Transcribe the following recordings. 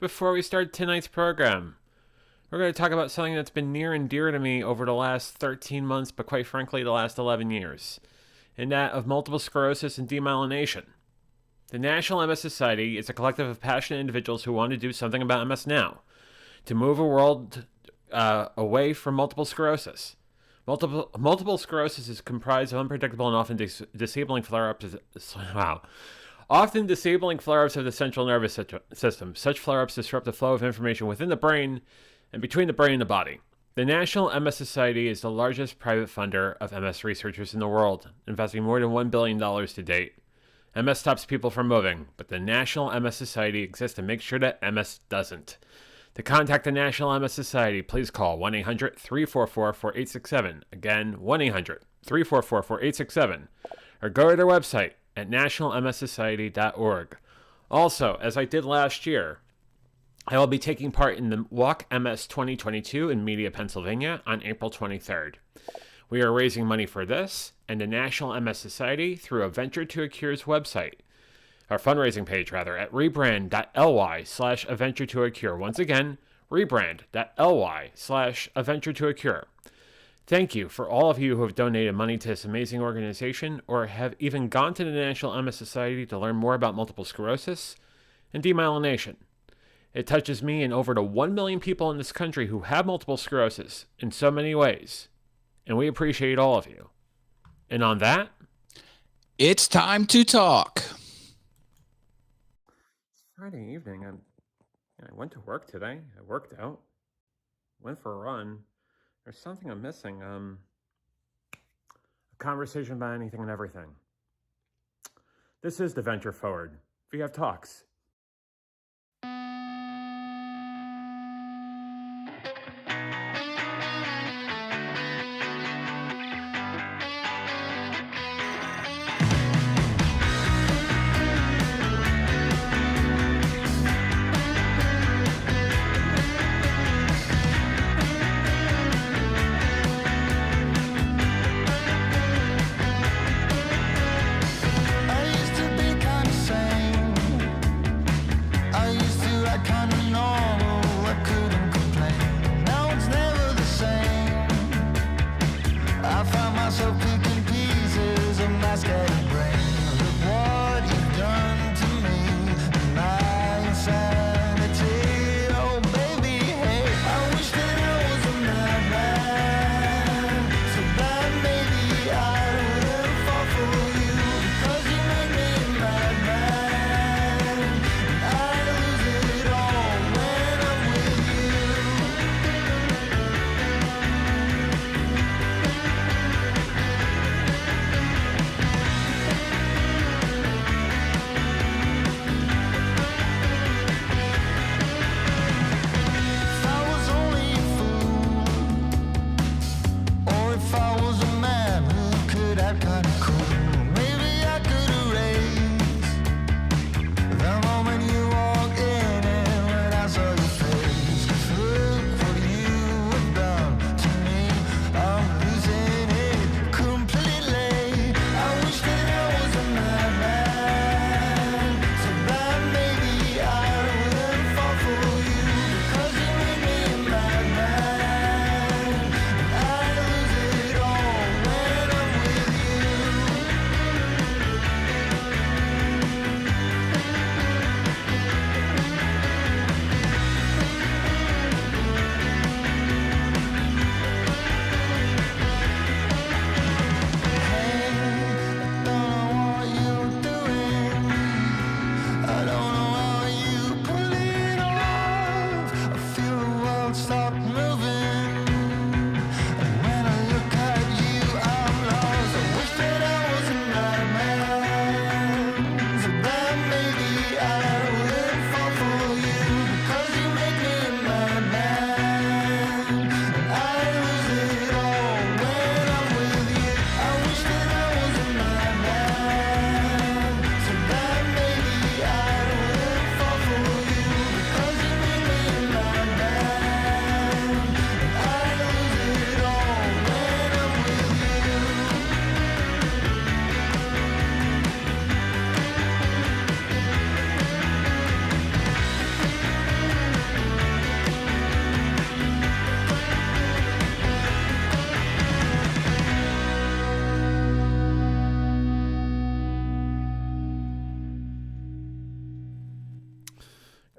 Before we start tonight's program, we're going to talk about something that's been near and dear to me over the last 13 months, but quite frankly, the last 11 years, and that of multiple sclerosis and demyelination. The National MS Society is a collective of passionate individuals who want to do something about MS now, to move a world away from multiple sclerosis. Multiple sclerosis is comprised of unpredictable and often disabling flare-ups. Often disabling flare-ups of the central nervous system. Such flare-ups disrupt the flow of information within the brain and between the brain and the body. The National MS Society is the largest private funder of MS researchers in the world, investing more than $1 billion to date. MS stops people from moving, but the National MS Society exists to make sure that MS doesn't. To contact the National MS Society, please call 1-800-344-4867. Again, 1-800-344-4867. Or go to their website at nationalmssociety.org. Also, as I did last year, I will be taking part in the Walk MS 2022 in Media, Pennsylvania on April 23rd. We are raising money for this and the National MS Society through A Venture to a Cure's website, our fundraising page rather, at rebrand.ly/aventuretoacure. Once again, rebrand.ly/aventuretoacure. Thank you for all of you who have donated money to this amazing organization or have even gone to the National MS Society to learn more about multiple sclerosis and demyelination. It touches me and over to 1 million people in this country who have multiple sclerosis in so many ways, and we appreciate all of you. And on that, it's time to talk. Friday evening, I went to work today. I worked out, went for a run. There's something I'm missing. A conversation about anything and everything. This is the Venture Forward. We have talks.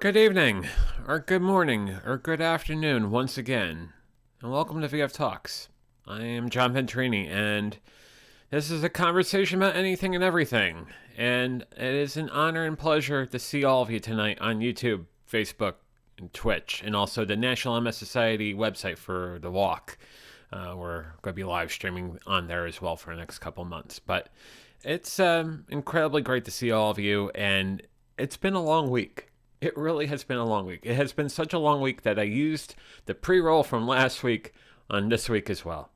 Good evening, or good morning, or good afternoon once again, and welcome to VF Talks. I am John Ventrini, and this is a conversation about anything and everything, and it is an honor and pleasure to see all of you tonight on YouTube, Facebook, and Twitch, and also the National MS Society website for The Walk. We're going to be live streaming on there as well for the next couple months, but it's incredibly great to see all of you, and it's been a long week. It really has been a long week. It has been such a long week that I used the pre-roll from last week on this week as well.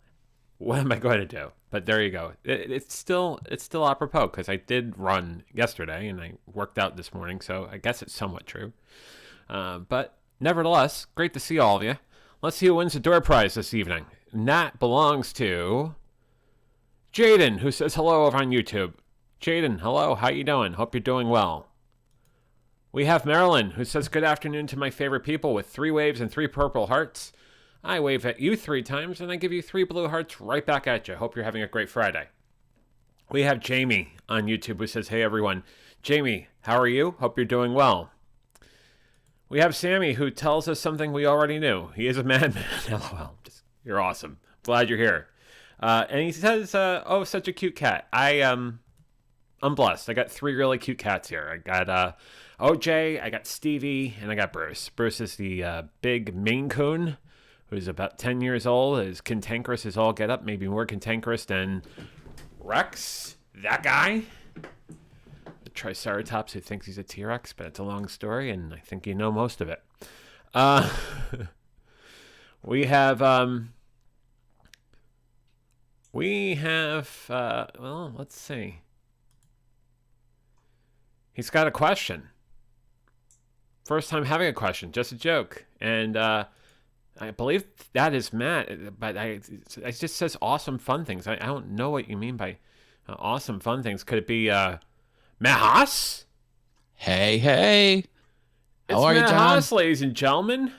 What am I going to do? But there you go. It's still apropos because I did run yesterday and I worked out this morning, so I guess it's somewhat true. But nevertheless, great to see all of you. Let's see who wins the door prize this evening. And that belongs to Jaden, who says hello over on YouTube. Jaden, hello. How you doing? Hope you're doing well. We have Marilyn, who says, good afternoon to my favorite people with 3 waves and 3 purple hearts. I wave at you 3 times, and I give you 3 blue hearts right back at you. Hope you're having a great Friday. We have Jamie on YouTube, who says, hey, everyone. Jamie, how are you? Hope you're doing well. We have Sammy, who tells us something we already knew. He is a madman. LOL. You're awesome. Glad you're here. And he says, oh, such a cute cat. I'm blessed. I got 3 really cute cats here. I got OJ, I got Stevie, and I got Bruce. Bruce is the big Maine Coon, who's about 10 years old, is cantankerous as all get up, maybe more cantankerous than Rex, that guy. The Triceratops who thinks he's a T-Rex, but it's a long story, and I think you know most of it. We have, well, let's see. He's got a question. First time having a question, just a joke. And I believe that is Matt, but it just says awesome fun things. I don't know what you mean by awesome fun things. Could it be Matt Haas? Hey. How are you, John? Matt Haas, ladies and gentlemen.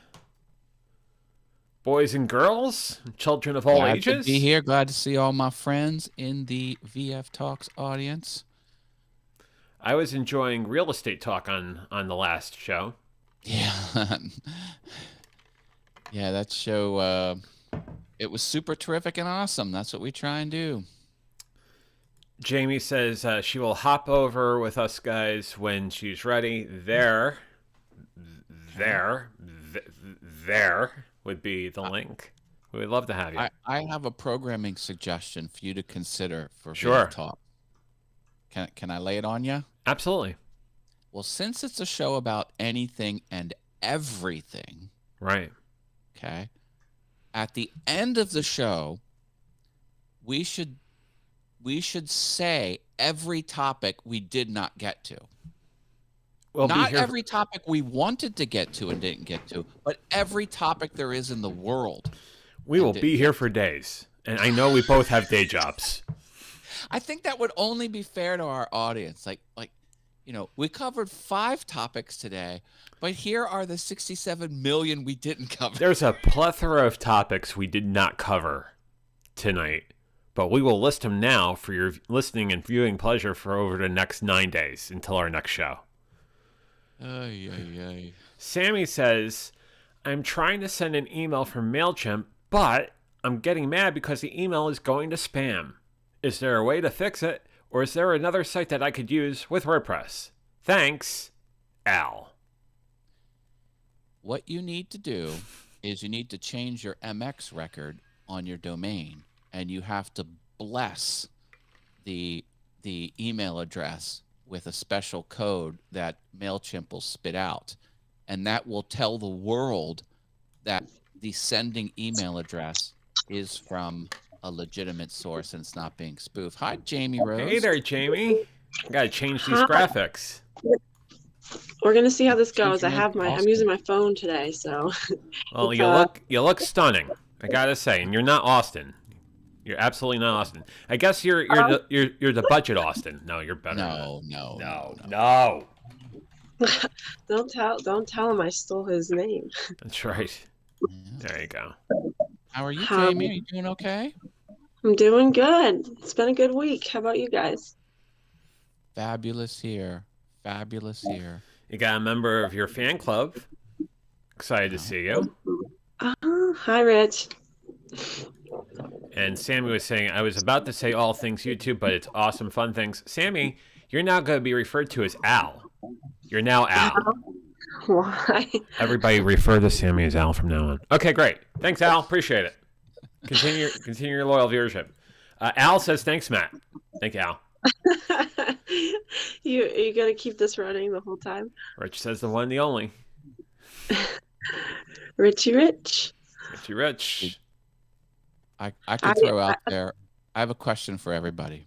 Boys and girls, children of all ages. Glad to be here. Glad to see all my friends in the VF Talks audience. I was enjoying real estate talk on the last show. Yeah. Yeah, that show, it was super terrific and awesome. That's what we try and do. Jamie says she will hop over with us guys when she's ready. There would be the link. We would love to have you. I have a programming suggestion for you to consider for Sure. VF Talk. Can I lay it on you? Absolutely. Well, since it's a show about anything and everything, right? Okay. At the end of the show, we should say every topic we did not get to. Well, not every topic we wanted to get to and didn't get to, but every topic there is in the world. We will be here for days, and I know we both have day jobs. I think that would only be fair to our audience. Like, we covered 5 topics today, but here are the 67 million we didn't cover. There's a plethora of topics we did not cover tonight, but we will list them now for your listening and viewing pleasure for over the next 9 days until our next show. Sammy says, I'm trying to send an email from MailChimp, but I'm getting mad because the email is going to spam. Is there a way to fix it, or is there another site that I could use with WordPress? Thanks, Al. What you need to do is you need to change your MX record on your domain, and you have to bless the email address with a special code that MailChimp will spit out. And that will tell the world that the sending email address is from a legitimate source and it's not being spoofed. Hi, Jamie Rose. Hey there, Jamie. I gotta change these graphics. We're gonna see how this goes. I'm using my phone today, so. Well, you look stunning. I gotta say, and you're not Austin. You're absolutely not Austin. I guess you're the budget Austin. No, you're better. No. Don't tell him I stole his name. That's right. There you go. How are you, Jamie? Are you doing okay? I'm doing good. It's been a good week. How about you guys? Fabulous here. You got a member of your fan club. Excited to see you. Hi, Rich. And Sammy was saying, I was about to say all things YouTube, but it's awesome fun things. Sammy, you're now going to be referred to as Al. You're now Al. Why? Everybody refer to Sammy as Al from now on. Okay, great. Thanks, Al. Appreciate it. Continue your loyal viewership. Al says, thanks, Matt. Thank you, Al. you going to keep this running the whole time? Rich says the one, the only. Richie Rich. Richie Rich. I could throw out there. I have a question for everybody.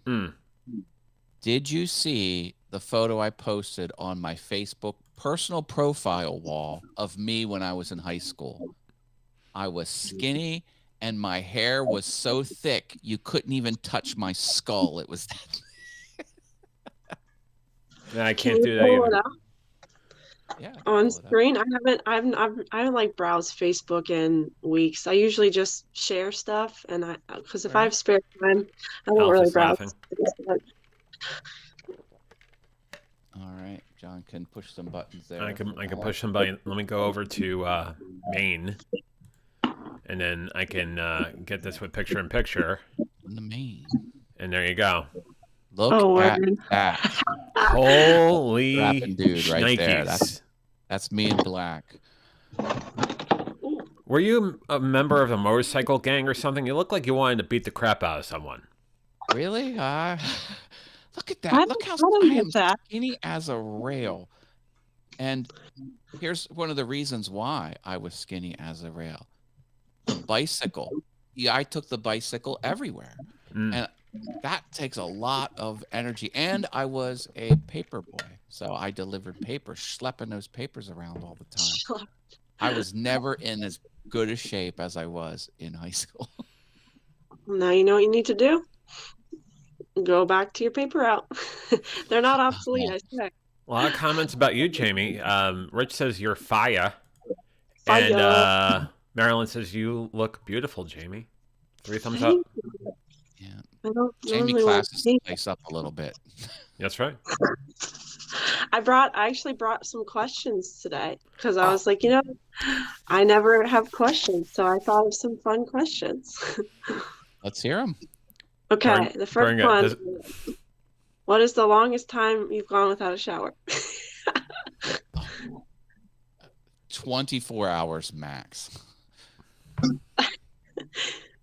Did you see the photo I posted on my Facebook personal profile wall of me when I was in high school? I was skinny and my hair was so thick you couldn't even touch my skull. It was that. I can't do that either. Yeah, on screen. I haven't like browsed Facebook in weeks. I usually just share stuff, and because if I have spare time, I don't really browse. All right, John can push some buttons there. I can push some buttons. Let me go over to main, and then I can get this with picture in picture. In the main. And there you go. Look at that. Holy dude right there. Nikes. That's me in black. Were you a member of a motorcycle gang or something? You look like you wanted to beat the crap out of someone. Really? Look at that. Look how I am skinny as a rail. And here's one of the reasons why I was skinny as a rail. The bicycle. Yeah, I took the bicycle everywhere. And that takes a lot of energy. And I was a paper boy. So I delivered papers, schlepping those papers around all the time. I was never in as good a shape as I was in high school. Now you know what you need to do? Go back to your paper route. They're not obsolete, I swear. A lot of comments about you, Jamie. Rich says you're fire. And Marilyn says you look beautiful, Jamie. 3 thumbs up. Yeah. Jamie classes the place up a little bit. That's right. I actually brought some questions today because I was like, I never have questions, so I thought of some fun questions. Let's hear them. Okay, the first one. What is the longest time you've gone without a shower? 24 hours max.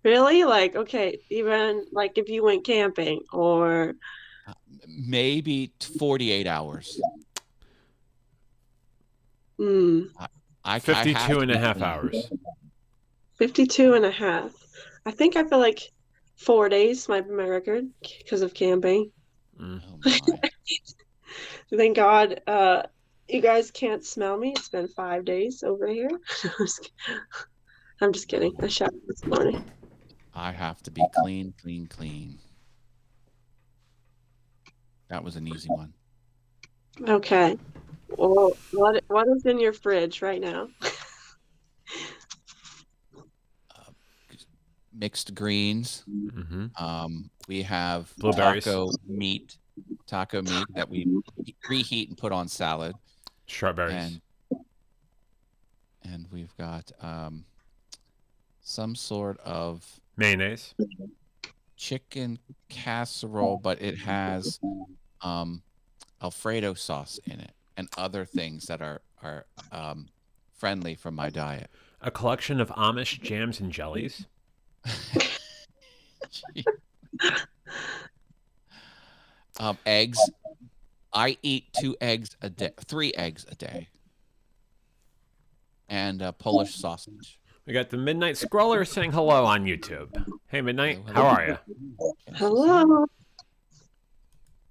Really? Like, okay, even like if you went camping or maybe 48 hours. 52 and a half hours. 52 and a half. I think I feel like 4 days might be my record because of camping. Oh Thank God you guys can't smell me. It's been 5 days over here. I'm just kidding. I showered this morning. I have to be clean. That was an easy one. Okay. Well, what is in your fridge right now? Mixed greens. We have blueberries. taco meat that we reheat and put on salad. Strawberries. And we've got some sort of mayonnaise. Chicken casserole, but it has Alfredo sauce in it and other things that are friendly for my diet. A collection of Amish jams and jellies. Eggs. I eat 3 eggs a day. And Polish sausage. We got the Midnight Scroller saying hello on YouTube. Hey, Midnight, how are you? Hello.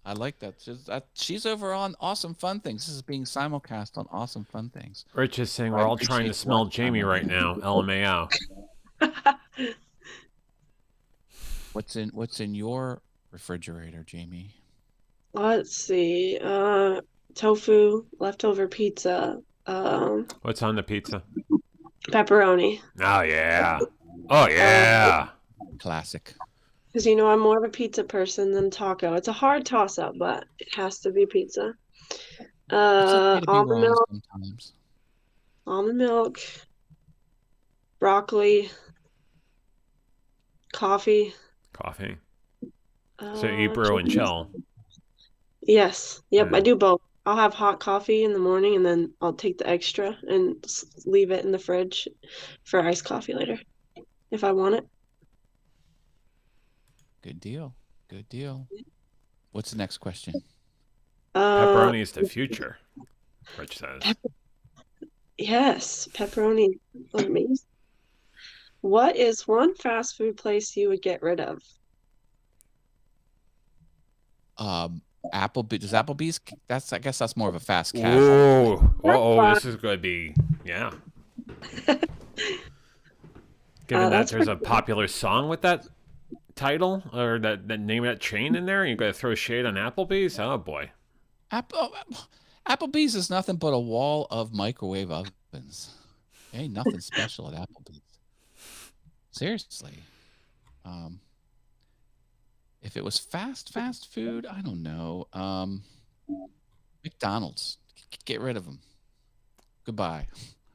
I like that. She's over on Awesome Fun Things. This is being simulcast on Awesome Fun Things. Rich is saying we're all trying to smell Jamie right now. LMAO. What's in your refrigerator, Jamie? Let's see. Tofu, leftover pizza. What's on the pizza? Pepperoni. Oh yeah. Oh yeah. Classic. Because I'm more of a pizza person than taco. It's a hard toss-up, but it has to be pizza. It's okay to be wrong Milk, sometimes. almond milk, broccoli, coffee. Coffee. So you brew and Cheese. chill. Yes. Yep, I Hmm. do both. I'll have hot coffee in the morning and then I'll take the extra and leave it in the fridge for iced coffee later if I want it. Good deal. Good deal. What's the next question? Pepperoni is the future, Rich says. Yes, pepperoni. Amazing. What is one fast food place you would get rid of? Applebee's. Does Applebee's? I guess that's more of a fast casual. Whoa, this is going to be, yeah. Given that that's there's a pretty- popular song with that title or that name of that chain in there, you got to throw shade on Applebee's? Oh, boy. Applebee's is nothing but a wall of microwave ovens. Ain't nothing special at Applebee's. Seriously. If it was fast food, I don't know. McDonald's. Get rid of them. Goodbye.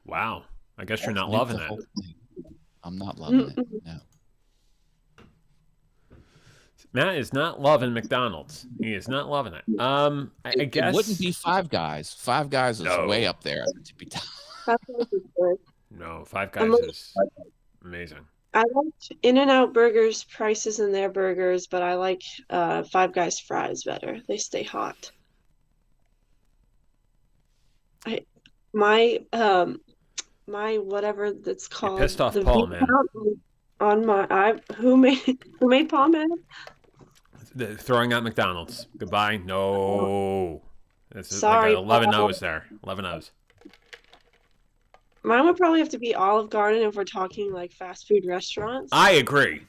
Wow. I guess you're not Nuke loving the it. whole thing. I'm not loving it. No. Matt is not loving McDonald's. He is not loving it. I guess It wouldn't be Five Guys. Five Guys is No. way up there. To be That's what it's good. No, Five Guys is amazing. I like In-N-Out Burgers prices in their burgers, but I like Five Guys fries better. They stay hot. My whatever that's called pissed off the Paul, view man. count on my who made Paul mad? Throwing out McDonald's. Goodbye. No. This is Sorry, like 11 Paul. O's there. 11 O's. Mine would probably have to be Olive Garden if we're talking like fast food restaurants. I agree.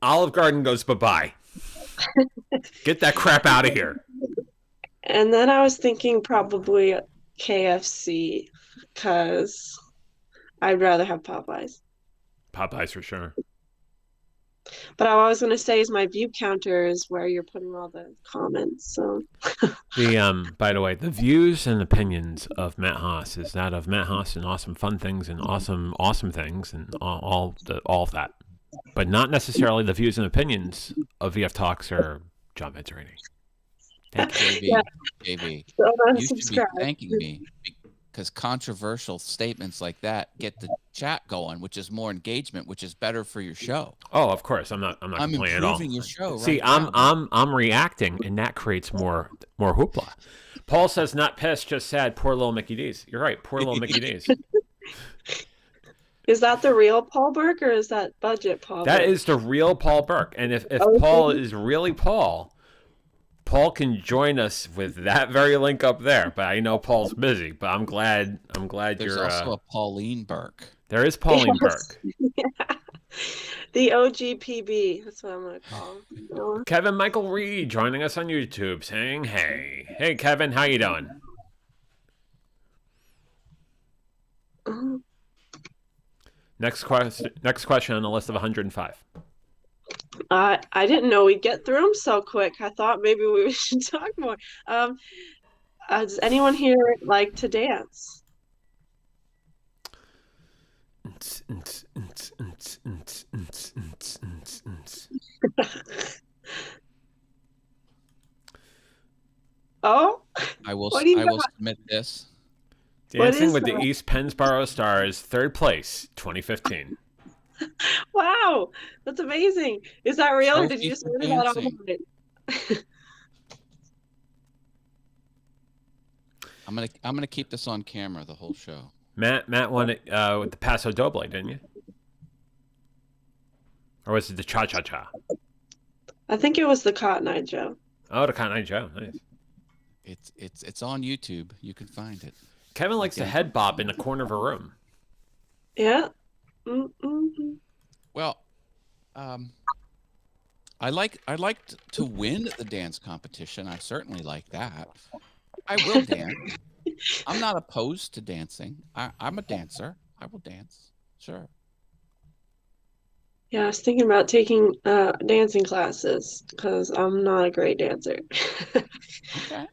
Olive Garden goes bye-bye. Get that crap out of here. And then I was thinking probably KFC because I'd rather have Popeyes. Popeyes for sure. But I was going to say is my view counter is where you're putting all the comments. So By the way, the views and opinions of Matt Haas is that of Matt Haas and awesome fun things and awesome things and all of that. But not necessarily the views and opinions of VF Talks or John Venturini. Thank you. JV, so you should be unsubscribe. thanking me because controversial statements like that get the chat going, which is more engagement, which is better for your show. Oh, of course. I'm not I'm complaining at all. improving your show. See, right now. I'm reacting, and that creates more hoopla. Paul says, "Not pissed, just sad." Poor little Mickey D's. You're right. Poor little Mickey D's. Is that the real Paul Burke or is that budget Paul That Burke? is the real Paul Burke. And if Oh, Paul okay. is really Paul can join us with that very link up there. But I know Paul's busy. But I'm glad There's you're. also a Pauline Burke. There is Pauline Yes. Burke. The OGPB. That's what I'm going to call him. Kevin Michael Reed joining us on YouTube, saying, "Hey, hey, Kevin, how you doing?" Oh, Next question on the list of 105. I didn't know we'd get through them so quick. I thought maybe we should talk more. Does anyone here like to dance? Oh, I will. What do you I will got? submit this. Dancing is with the that? East Pennsboro Stars, third place, 2015. wow, that's amazing. Is that real or did you Trophy just for learn that dancing. online? I'm gonna keep this on camera the whole show. Matt won it with the Paso Doble, didn't you? Or was it the Cha Cha Cha? I think it was the Cotton Eye Joe. Oh, the Cotton Eye Joe. Nice. It's on YouTube. You can find it. Kevin likes to head bop in the corner of a room. Yeah. Mm-mm. Well, I like to win the dance competition. I certainly like that. I will dance. I'm not opposed to dancing. I'm a dancer. I will dance. Sure. Yeah, I was thinking about taking dancing classes because I'm not a great dancer. Okay.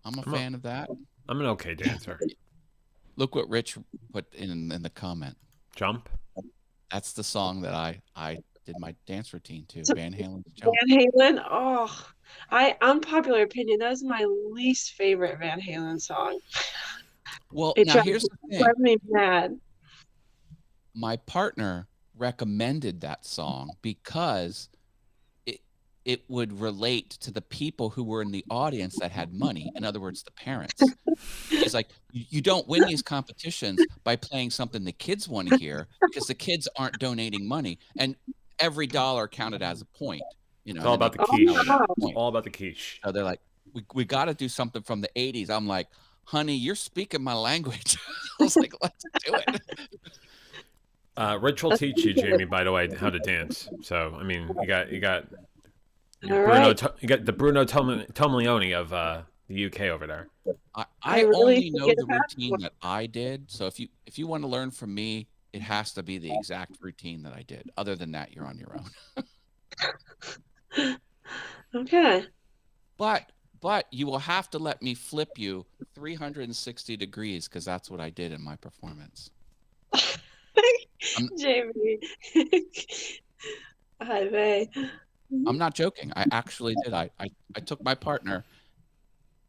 I'm a I'm a- fan of that. I'm an okay dancer. Look what Rich put in the comment. Jump. That's the song that I did my dance routine to. So- Van Halen's Jump. Van Halen. Oh, unpopular opinion. That is my least favorite Van Halen song. Well, It now here's the thing. drives me mad. My partner recommended that song because it would relate to the people who were in the audience that had money. In other words, the parents. He's like, you don't win these competitions by playing something the kids want to hear because the kids aren't donating money, and every dollar counted as a point. You know, It's all and then about the they quiche. counted as a It's point. all about the quiche. So they're like, we got to do something from the 80s. I'm like, honey, you're speaking my language. I was like, let's do it. Rich will teach you, Jamie, by the way, how to dance. So, I mean, you got All Bruno, right. you got the Bruno Toglioni of the UK over there. I really only know forget the about routine that I did. So if you want to learn from me, it has to be the exact routine that I did. Other than that, you're on your own. Okay. But you will have to let me flip you 360 degrees because that's what I did in my performance. Jamie. Hi, Vay. I'm not joking. I actually did. I took my partner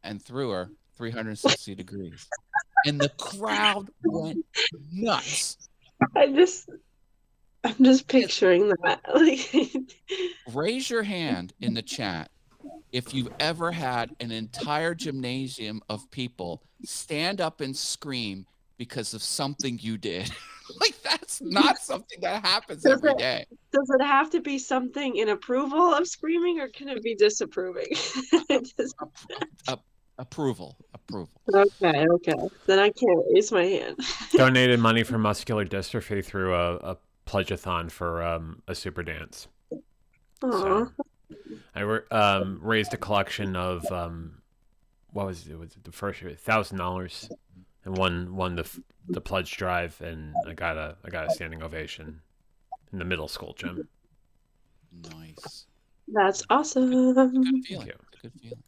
and threw her 360 degrees. And the crowd went nuts. I'm just picturing that. Like, Raise your hand in the chat if you've ever had an entire gymnasium of people stand up and scream because of something you did. Like, that's not something that happens every day. does it have to be something in approval of screaming, or can it be disapproving? Approval. Okay. Then I can't raise my hand. Donated money for muscular dystrophy through a pledge-a-thon for a super dance. Aw. So I raised a collection of what was it? Was it the first year $1,000 and won the pledge drive, and I got a standing ovation in the middle school gym. Nice. That's awesome. Good feeling. you. It's a good feeling.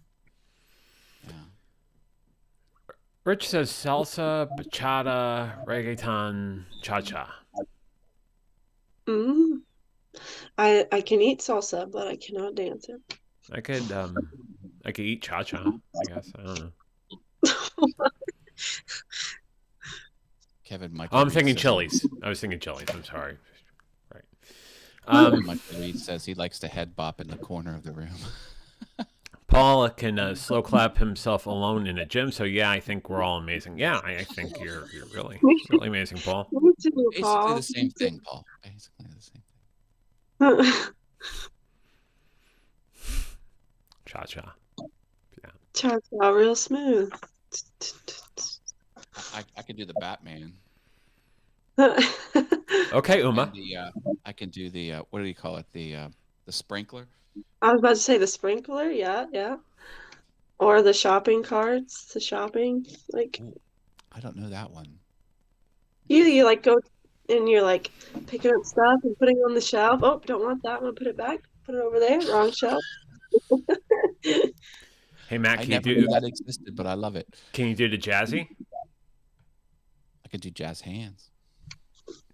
Yeah. Rich says salsa, bachata, reggaeton, cha-cha. Mm. I can eat salsa, but I cannot dance it. I could eat cha-cha, I guess. I don't know. Kevin Michael. Oh, I'm Reed thinking says- Chili's. I was thinking Chili's. I'm sorry. Right. Kevin Michael Reed says he likes to head bop in the corner of the room. Paul can slow clap himself alone in a gym. So yeah, I think we're all amazing. Yeah, I think you're really amazing, Paul. Me too, Basically Paul. the same thing, Paul. Basically the same thing. Cha-cha. Cha-cha, real smooth. I can do the Batman. Okay, Uma. And I can do the what do you call it? The sprinkler. I was about to say the sprinkler, yeah. Or the shopping carts, the shopping. Like, I don't know that one. you like go and you're like picking up stuff and putting it on the shelf. Oh, don't want that one. Put it back. Put it over there. Wrong shelf. Hey Matt, I can you never knew do that existed, but I love it. the jazzy? I can do jazz hands.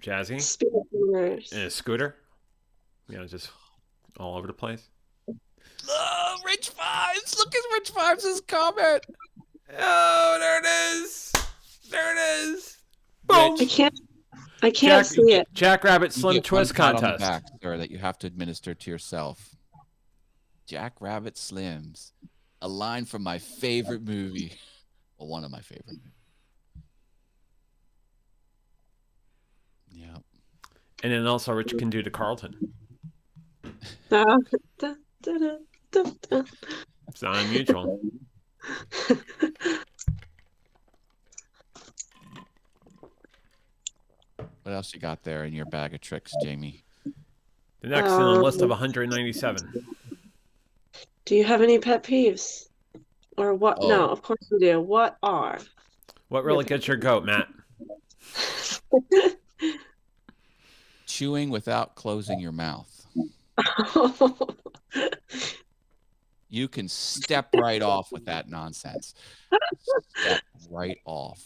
Jazzy? Speaking fingers. And a scooter? You know, just all over the place. Oh, Rich Fives! Look at Rich Fives' comment. Oh, there it is. There it is. I can't see it. Jackrabbit You Slim get one Twist pat on the contest. back, sir, that you have to administer to yourself. Jackrabbit Slims, a line from my favorite movie, well, one of my favorite movies. Yeah. And then also Rich can do the Carlton. Da, da, da, da. It's not unusual. What else you got there in your bag of tricks, Jamie? The next in the list of 197. Do you have any pet peeves? Or what? Oh. No, of course you do. What are? What really gets your goat, Matt? Chewing without closing your mouth. You can step right off with that nonsense. Step right off.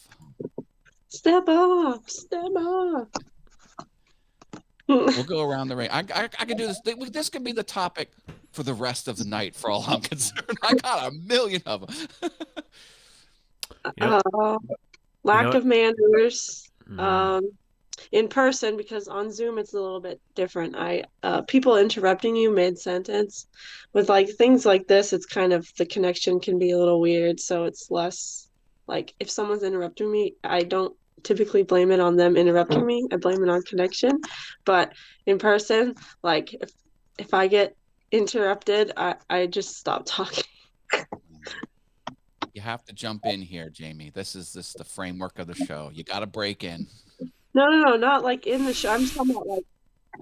Step off. Step off. We'll go around the ring. I can do this. This could be the topic for the rest of the night, for all I'm concerned. I got a million of them. Yep. Lack know of manners. Mhm. In person, because on Zoom it's a little bit different. People interrupting you mid-sentence with like things like this, it's kind of the connection can be a little weird, so it's less like if someone's interrupting me, I don't typically blame it on them interrupting me. I blame it on connection. But in person, like if I get interrupted, I just stop talking. You have to jump in here, Jamie. This is the framework of the show. You got to break in. No, not like in the show. I'm just talking about like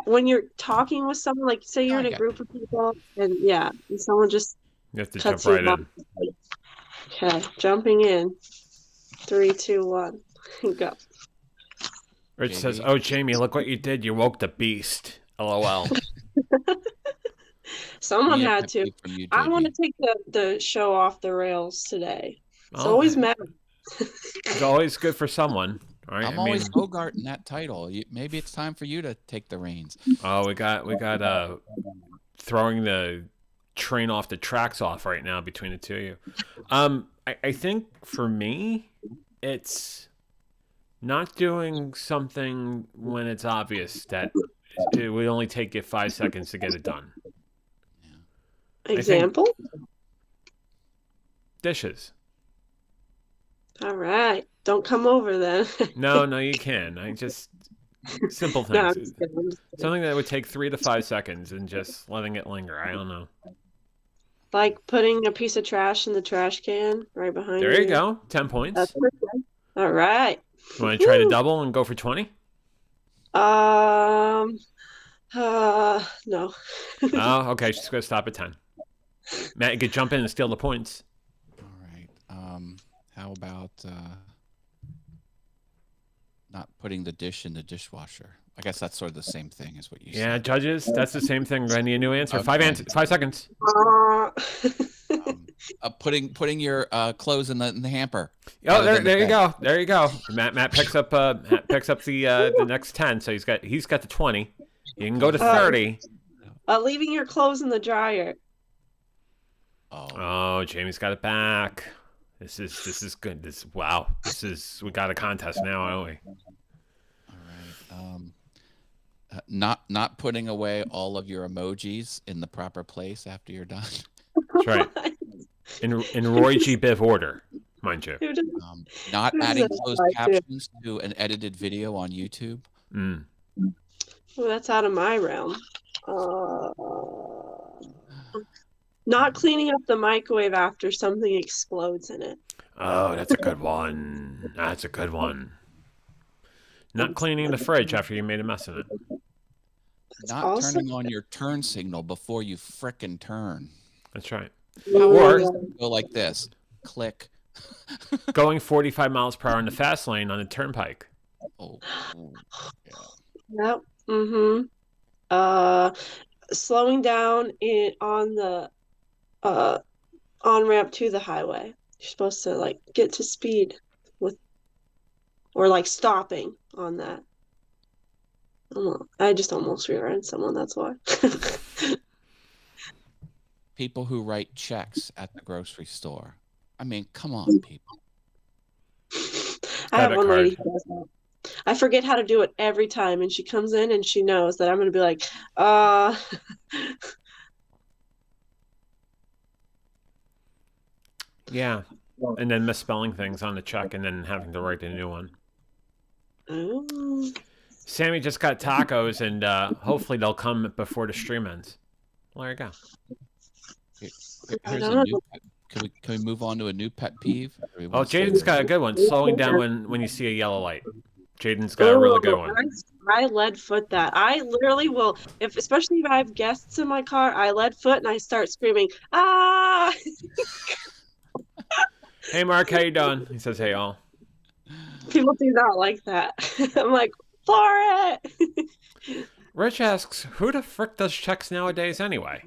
when you're talking with someone, like say you're I in a get group of people and and someone just You have to cuts jump you right off. in. Okay, jumping in. 3, 2, 1, go. Rich says, JB? "Oh, Jamie, look what you did. You woke the beast." LOL. Someone Give me a had pet to. peeve from you, I want JB. to take the show off the rails today. It's Well, always mad. it's always good for someone, right? I'm always Bogart in that title. Maybe it's time for you to take the reins. Oh, we got throwing the train off the tracks off right now between the two of you. I think for me, it's not doing something when it's obvious that it would only take you 5 seconds to get it done. Example? Dishes. All right. Don't come over then. No, you can. I just simple things. No, I'm just kidding. I'm just kidding. Something that would take 3 to 5 seconds and just letting it linger. I don't know. Like putting a piece of trash in the trash can right behind you. There you go. 10 points. That's pretty good. All right. You want to try to Woo. double and go for 20? No. Oh, okay. She's going to stop at 10. Matt, you could jump in and steal the points. All right. How about not putting the dish in the dishwasher? I guess that's sort of the same thing as what you Yeah, said. judges, that's the same thing. I need a new answer. Okay. 5 seconds. Putting your clothes in the hamper. Oh, rather than there the you bed. go. There you go. Matt picks up the next 10, so he's got the 20. You can go to 30. Leaving your clothes in the dryer. Oh, Jamie's got it back. This is good. We got a contest now, don't we? All right. Not putting away all of your emojis in the proper place after you're done. That's right. In Roy G. Biv order, mind you. Not Who's adding this closed guy, too? captions to an edited video on YouTube. Mm. Well, that's out of my realm. Not cleaning up the microwave after something explodes in it. Oh, that's a good one. Not cleaning the fridge after you made a mess in it. Not also- turning on your turn signal before you frickin' turn. That's right. Or Go like this. Click. Going 45 miles per hour in the fast lane on the turnpike. Oh, Yep. Mm-hmm. Slowing down on the on-ramp to the highway. You're supposed to like get to speed or like stopping on that. I just almost rear-ended someone, that's why. people who write checks at the grocery store. I mean, come on, people. I have Debit one lady card. who does that. I forget how to do it every time, and she comes in and she knows that I'm going to be like, Yeah. And then misspelling things on the check and then having to write a new one. oh. Sammy just got tacos, and hopefully they'll come before the stream ends. Well, there you go. Here's a new pet. Can we move on to a new pet peeve? Or we Oh, want to- Jaden's got a good one. Slowing down when you see a yellow light. Jaden's got a really good one. I lead foot that. I literally will, especially if I have guests in my car, I lead foot and I start screaming, ah! Hey, Mark, how you doing? He says, hey, all. People do not like that. I'm like, for it! Rich asks, who the frick does checks nowadays anyway?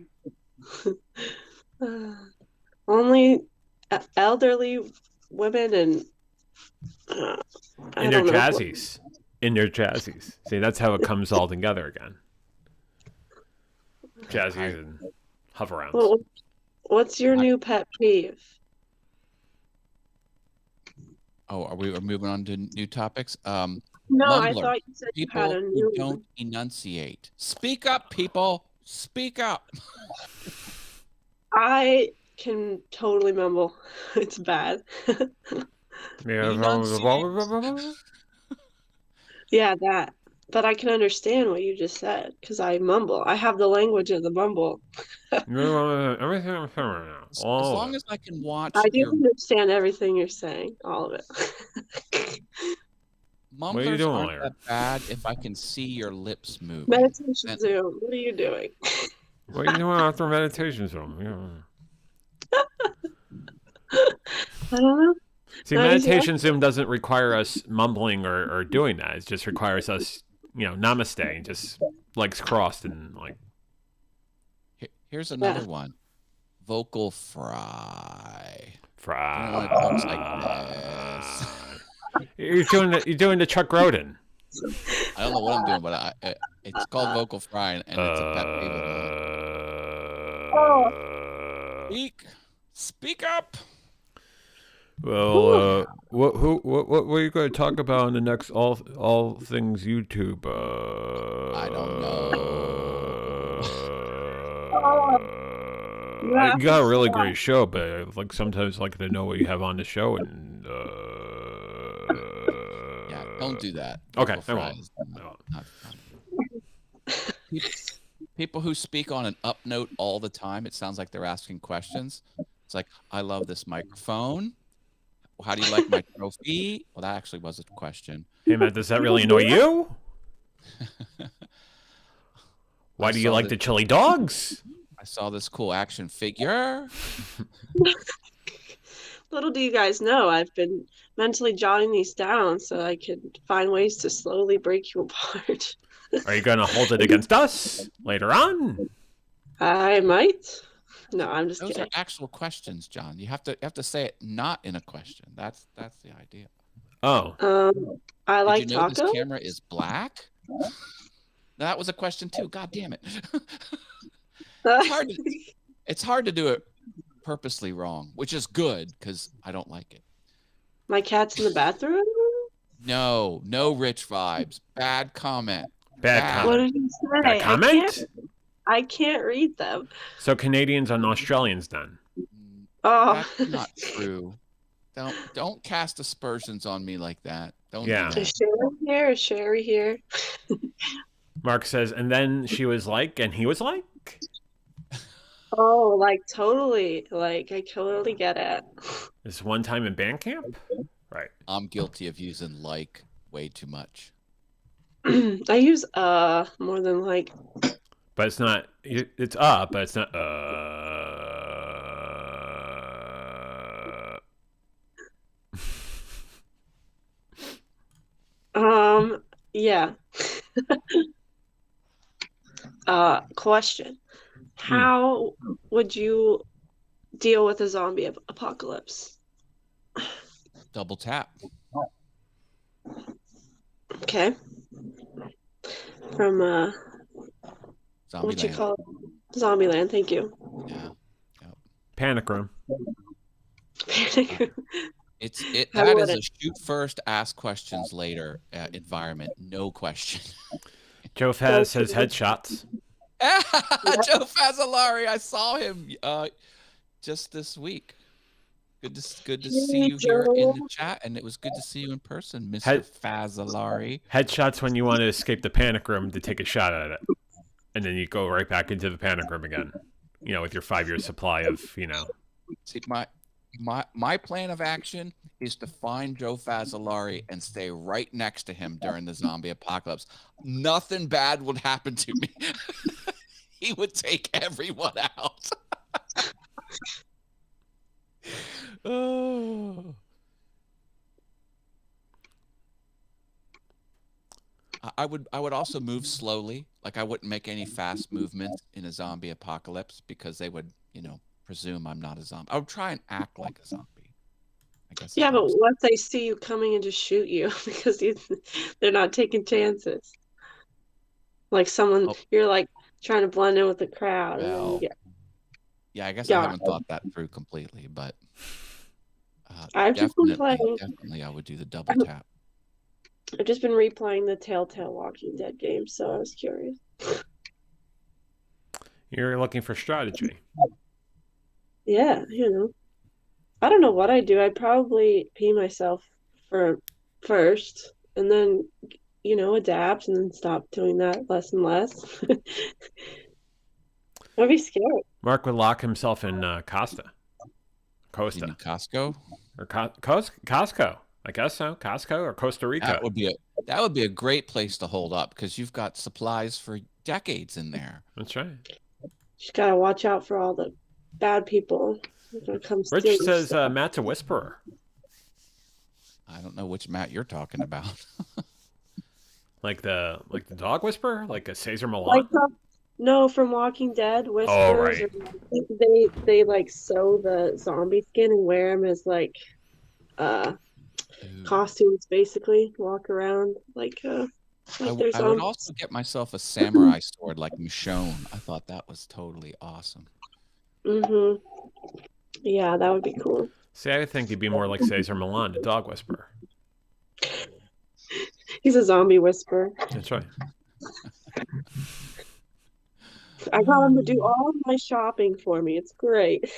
Only elderly women and I In their don't know. jazzies. In their jazzies. See, that's how it comes all together again. Jazzies and hover-rounds. Well, what's your new pet peeve? Oh, are we moving on to new topics? No, I Mumbler. thought you said you had People a who new don't enunciate. Speak up, people. Speak up. I can totally mumble. It's bad. Enunciate. Yeah, that. But I can understand what you just said because I mumble. I have the language of the mumble. Everything I'm saying right now. As All of long it. as I can watch I do your understand everything you're saying, all of it. What are you mumblers doing aren't here? that bad if I can see your lips moving. Meditation Then- Zoom, what are you doing? What are you doing after meditation Zoom? Yeah. I don't know. See, Not easy. meditation Zoom doesn't require us mumbling or doing that. It just requires us, namaste and just legs crossed and like. Here's another one. Vocal fry. Fry. When it talks like this. You're doing the Chuck Grodin. I don't know what I'm doing, but it's called vocal fry, and it's a pet peeve of mine. Speak up. Well, what are you going to talk about in the next all things YouTube? I don't know. You got a really great show, but like sometimes I like to know what you have on the show and. Yeah, don't do that. Okay, Vocal I fry won't. is not fun. People who speak on an up note all the time, it sounds like they're asking questions. It's like, I love this microphone. How do you like my trophy? Well, that actually was a question. Hey, Matt, does that really annoy you? Why do you like the chili dogs? I saw this cool action figure. Little do you guys know, I've been mentally jotting these down so I can find ways to slowly break you apart. Are you going to hold it against us later on? I might. No, I'm just Those kidding. are actual questions, John. You have to say it not in a question. That's the idea. Oh. I like Did you know taco. this camera is black? That was a question too. God damn it. It's hard to do it purposely wrong, which is good because I don't like it. My cat's in the bathroom? No rich vibes. Bad comment. Bad What comment. did he say? Bad comment? I can't read them. So Canadians and Australians then? Oh. That's not true. Don't cast aspersions on me like that. Don't do Yeah. that. Is Sherry here? Is Sherry here? Mark says, and then she was like, and he was like? Oh, like totally. Like I totally get it. This one time in band camp? Right. I'm guilty of using like way too much. I use more than like. But it's not, it's but it's not, Yeah. Question. How would you deal with a zombie apocalypse? Double tap. Okay. From what you Zombieland. call it? Zombieland, thank you. Yeah. Panic room. Panic. That is a shoot first, ask questions later environment. No question. Joe Faz says headshots. Joe Fazzolari, I saw him just this week. Good to see you here in the chat, and it was good to see you in person, Mr. Fazzolari. Headshots when you want to escape the panic room to take a shot at it, and then you go right back into the panic room again. With your 5-year supply of See, my plan of action is to find Joe Fazzolari and stay right next to him during the zombie apocalypse. Nothing bad would happen to me. He would take everyone out. Oh. I would also move slowly. Like I wouldn't make any fast movements in a zombie apocalypse because they would, presume I'm not a zombie. I would try and act like a zombie. I guess. Yeah, but what if they see you coming and just shoot you because they're not taking chances? Like someone, you're like trying to blend in with the crowd, and then you get. Yeah, I guess I haven't thought that through completely, but I've just been playing. Definitely, I would do the double tap. I've just been replaying the Telltale Walking Dead game, so I was curious. You're looking for strategy. Yeah, I don't know what I'd do. I'd probably pee myself first, and then, adapt and then stop doing that less and less. I'd be scared. Mark would lock himself in Costa. You mean Costco? Or Costco. I guess so. Costco or Costa Rica. That would be a great place to hold up because you've got supplies for decades in there. That's right. Just gotta watch out for all the bad people. Rich says Matt's a whisperer. I don't know which Matt you're talking about. like the dog whisperer, like a Cesar Millan. No, from Walking Dead. Whispers. Oh, right. They like sew the zombie skin and wear them as like costumes, basically. Walk around like I would also get myself a samurai sword like Michonne. I thought that was totally awesome. Mm-hmm. Yeah, that would be cool. See, I think he'd be more like Cesar Millan, the dog whisperer. He's a zombie whisperer. That's right. I got him to do all of my shopping for me. It's great.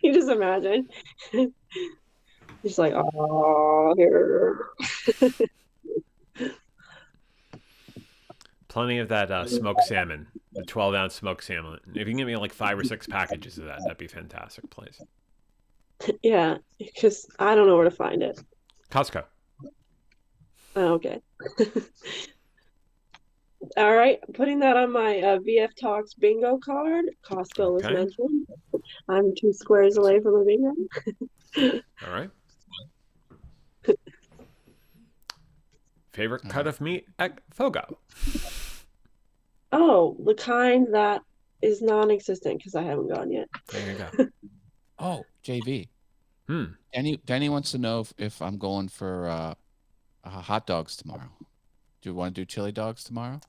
You just imagine. He's like, oh, here. Plenty of that smoked salmon, the 12-ounce smoked salmon. If you can give me like 5 or 6 packages of that, that'd be fantastic, please. Yeah, because I don't know where to find it. Costco. Oh, okay. All right, putting that on my VF Talks bingo card. Costco was mentioned. I'm 2 squares away from a bingo. All right. Favorite cut of meat at Fogo? Oh, the kind that is non-existent because I haven't gone yet. There you go. Oh, JV. Danny wants to know if I'm going for hot dogs tomorrow. Do you want to do chili dogs tomorrow?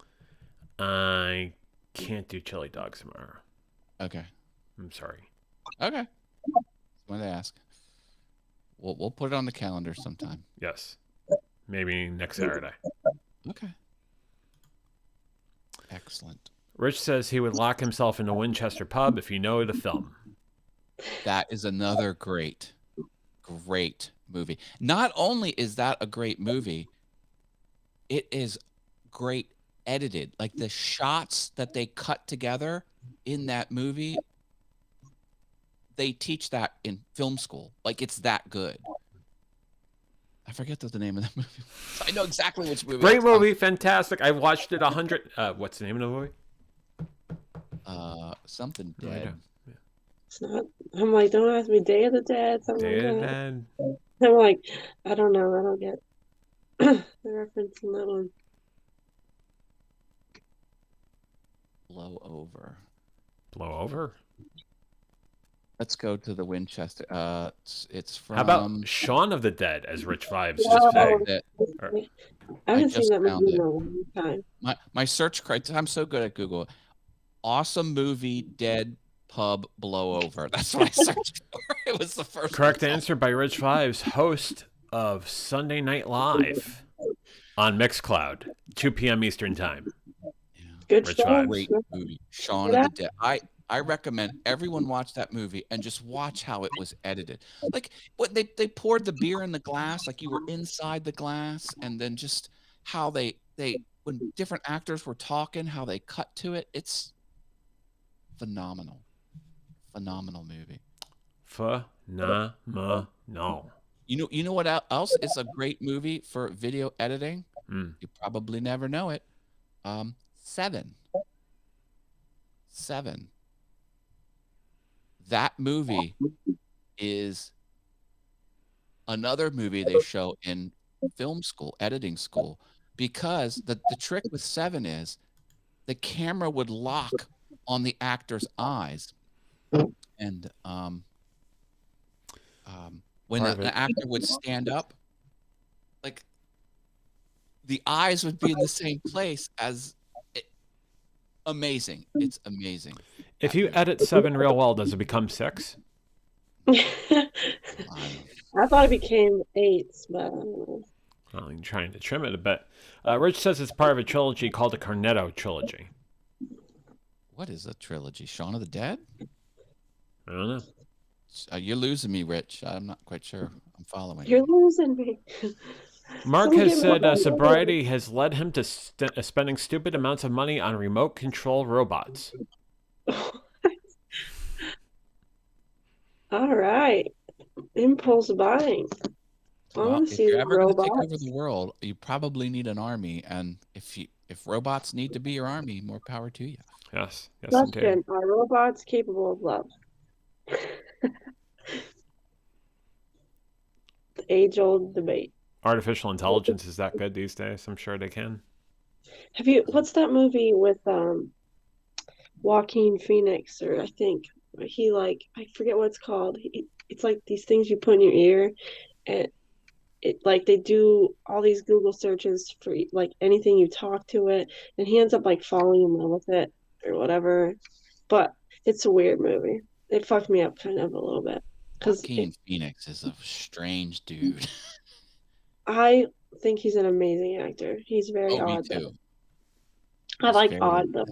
I can't do chili dogs tomorrow. Okay. I'm sorry. Okay. Wanted to ask. We'll put it on the calendar sometime. Yes. Maybe next Saturday. Okay. Excellent. Rich says he would lock himself in the Winchester pub if you know the film. That is another great movie. Not only is that a great movie, it is great edited. Like the shots that they cut together in that movie, they teach that in film school. Like it's that good. I forget the name of that movie. I know exactly which movie. Great movie, fantastic. I watched it 100. What's the name of the movie? Something Dead. Yeah. It's not. I'm like, don't ask me. Day of the Dead. Day of the Dead. I'm like, I don't know. I don't get the reference in that one. Blow Over. Blow Over? Let's go to the Winchester. It's from. How about Shaun of the Dead, as Rich Vibes just saying? I haven't seen that movie in a long time. My search criteria. I'm so good at Google. Awesome movie, dead pub blowover. That's what I searched for. It was the first. Correct answer by Rich Vibes, host of Sunday Night Live on Mixcloud, 2 p.m. Eastern Time. Yeah. Good Rich Vibes. Great movie. Shaun of the Dead. I recommend everyone watch that movie and just watch how it was edited. Like what they poured the beer in the glass, like you were inside the glass, and then just how they when different actors were talking, how they cut to it. It's phenomenal. Phenomenal movie. Phenomenal. You know what else is a great movie for video editing? You probably never know it. Seven. That movie is another movie they show in film school, editing school, because the trick with Seven is the camera would lock on the actor's eyes. And when Part of an it. actor would stand up, like the eyes would be in the same place as amazing. It's amazing. If you edit 7 real well, does it become 6? I thought it became 8, but I don't know. Well, you're trying to trim it a bit. Rich says it's part of a trilogy called the Cornetto Trilogy. What is a trilogy? Shaun of the Dead? I don't know. You're losing me, Rich. I'm not quite sure I'm following. You're losing me. Mark Someone has give me said that sobriety has led him to spending stupid amounts of money on remote control robots. All right. Impulse buying. I Well, want to if see you're the ever going to take over robots. the world, you probably need an army, and if robots need to be your army, more power to you. Yes, yes, indeed. Question: are robots capable of love? The age-old debate. Artificial intelligence is that good these days? I'm sure they can. Have you? What's that movie with Joaquin Phoenix? Or I think he I forget what it's called. It's like these things you put in your ear, and it like they do all these Google searches for like anything you talk to it, and he ends up like falling in love with it or whatever. But it's a weird movie. It fucked me up kind of a little bit because Joaquin Phoenix is a strange dude. I think he's an amazing actor. He's very Oh, me odd though. too. I He's like very odd though.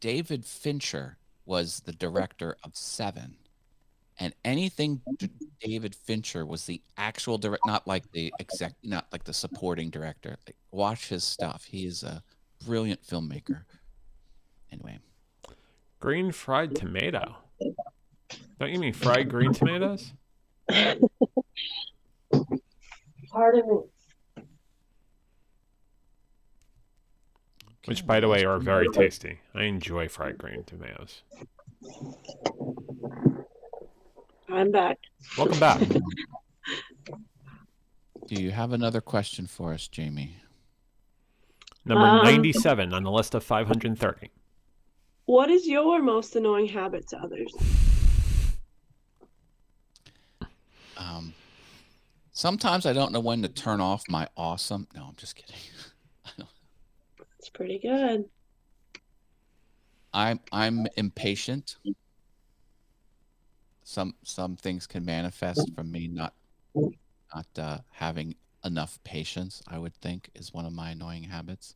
David Fincher was the director of Seven, and anything David Fincher was the actual director, not like the supporting director. Like, watch his stuff. He is a brilliant filmmaker. Anyway, Green fried tomato. Don't you mean fried green tomatoes? Pardon me. Which, by the way, are very tasty. I enjoy fried green tomatoes. I'm back. Welcome back. do you have another question for us, Jamie? Number 97 on the list of 530. What is your most annoying habit to others? Sometimes I don't know when to turn off my awesome. No, I'm just kidding. It's pretty good. I'm impatient. Some things can manifest from me not having enough patience, I would think, is one of my annoying habits.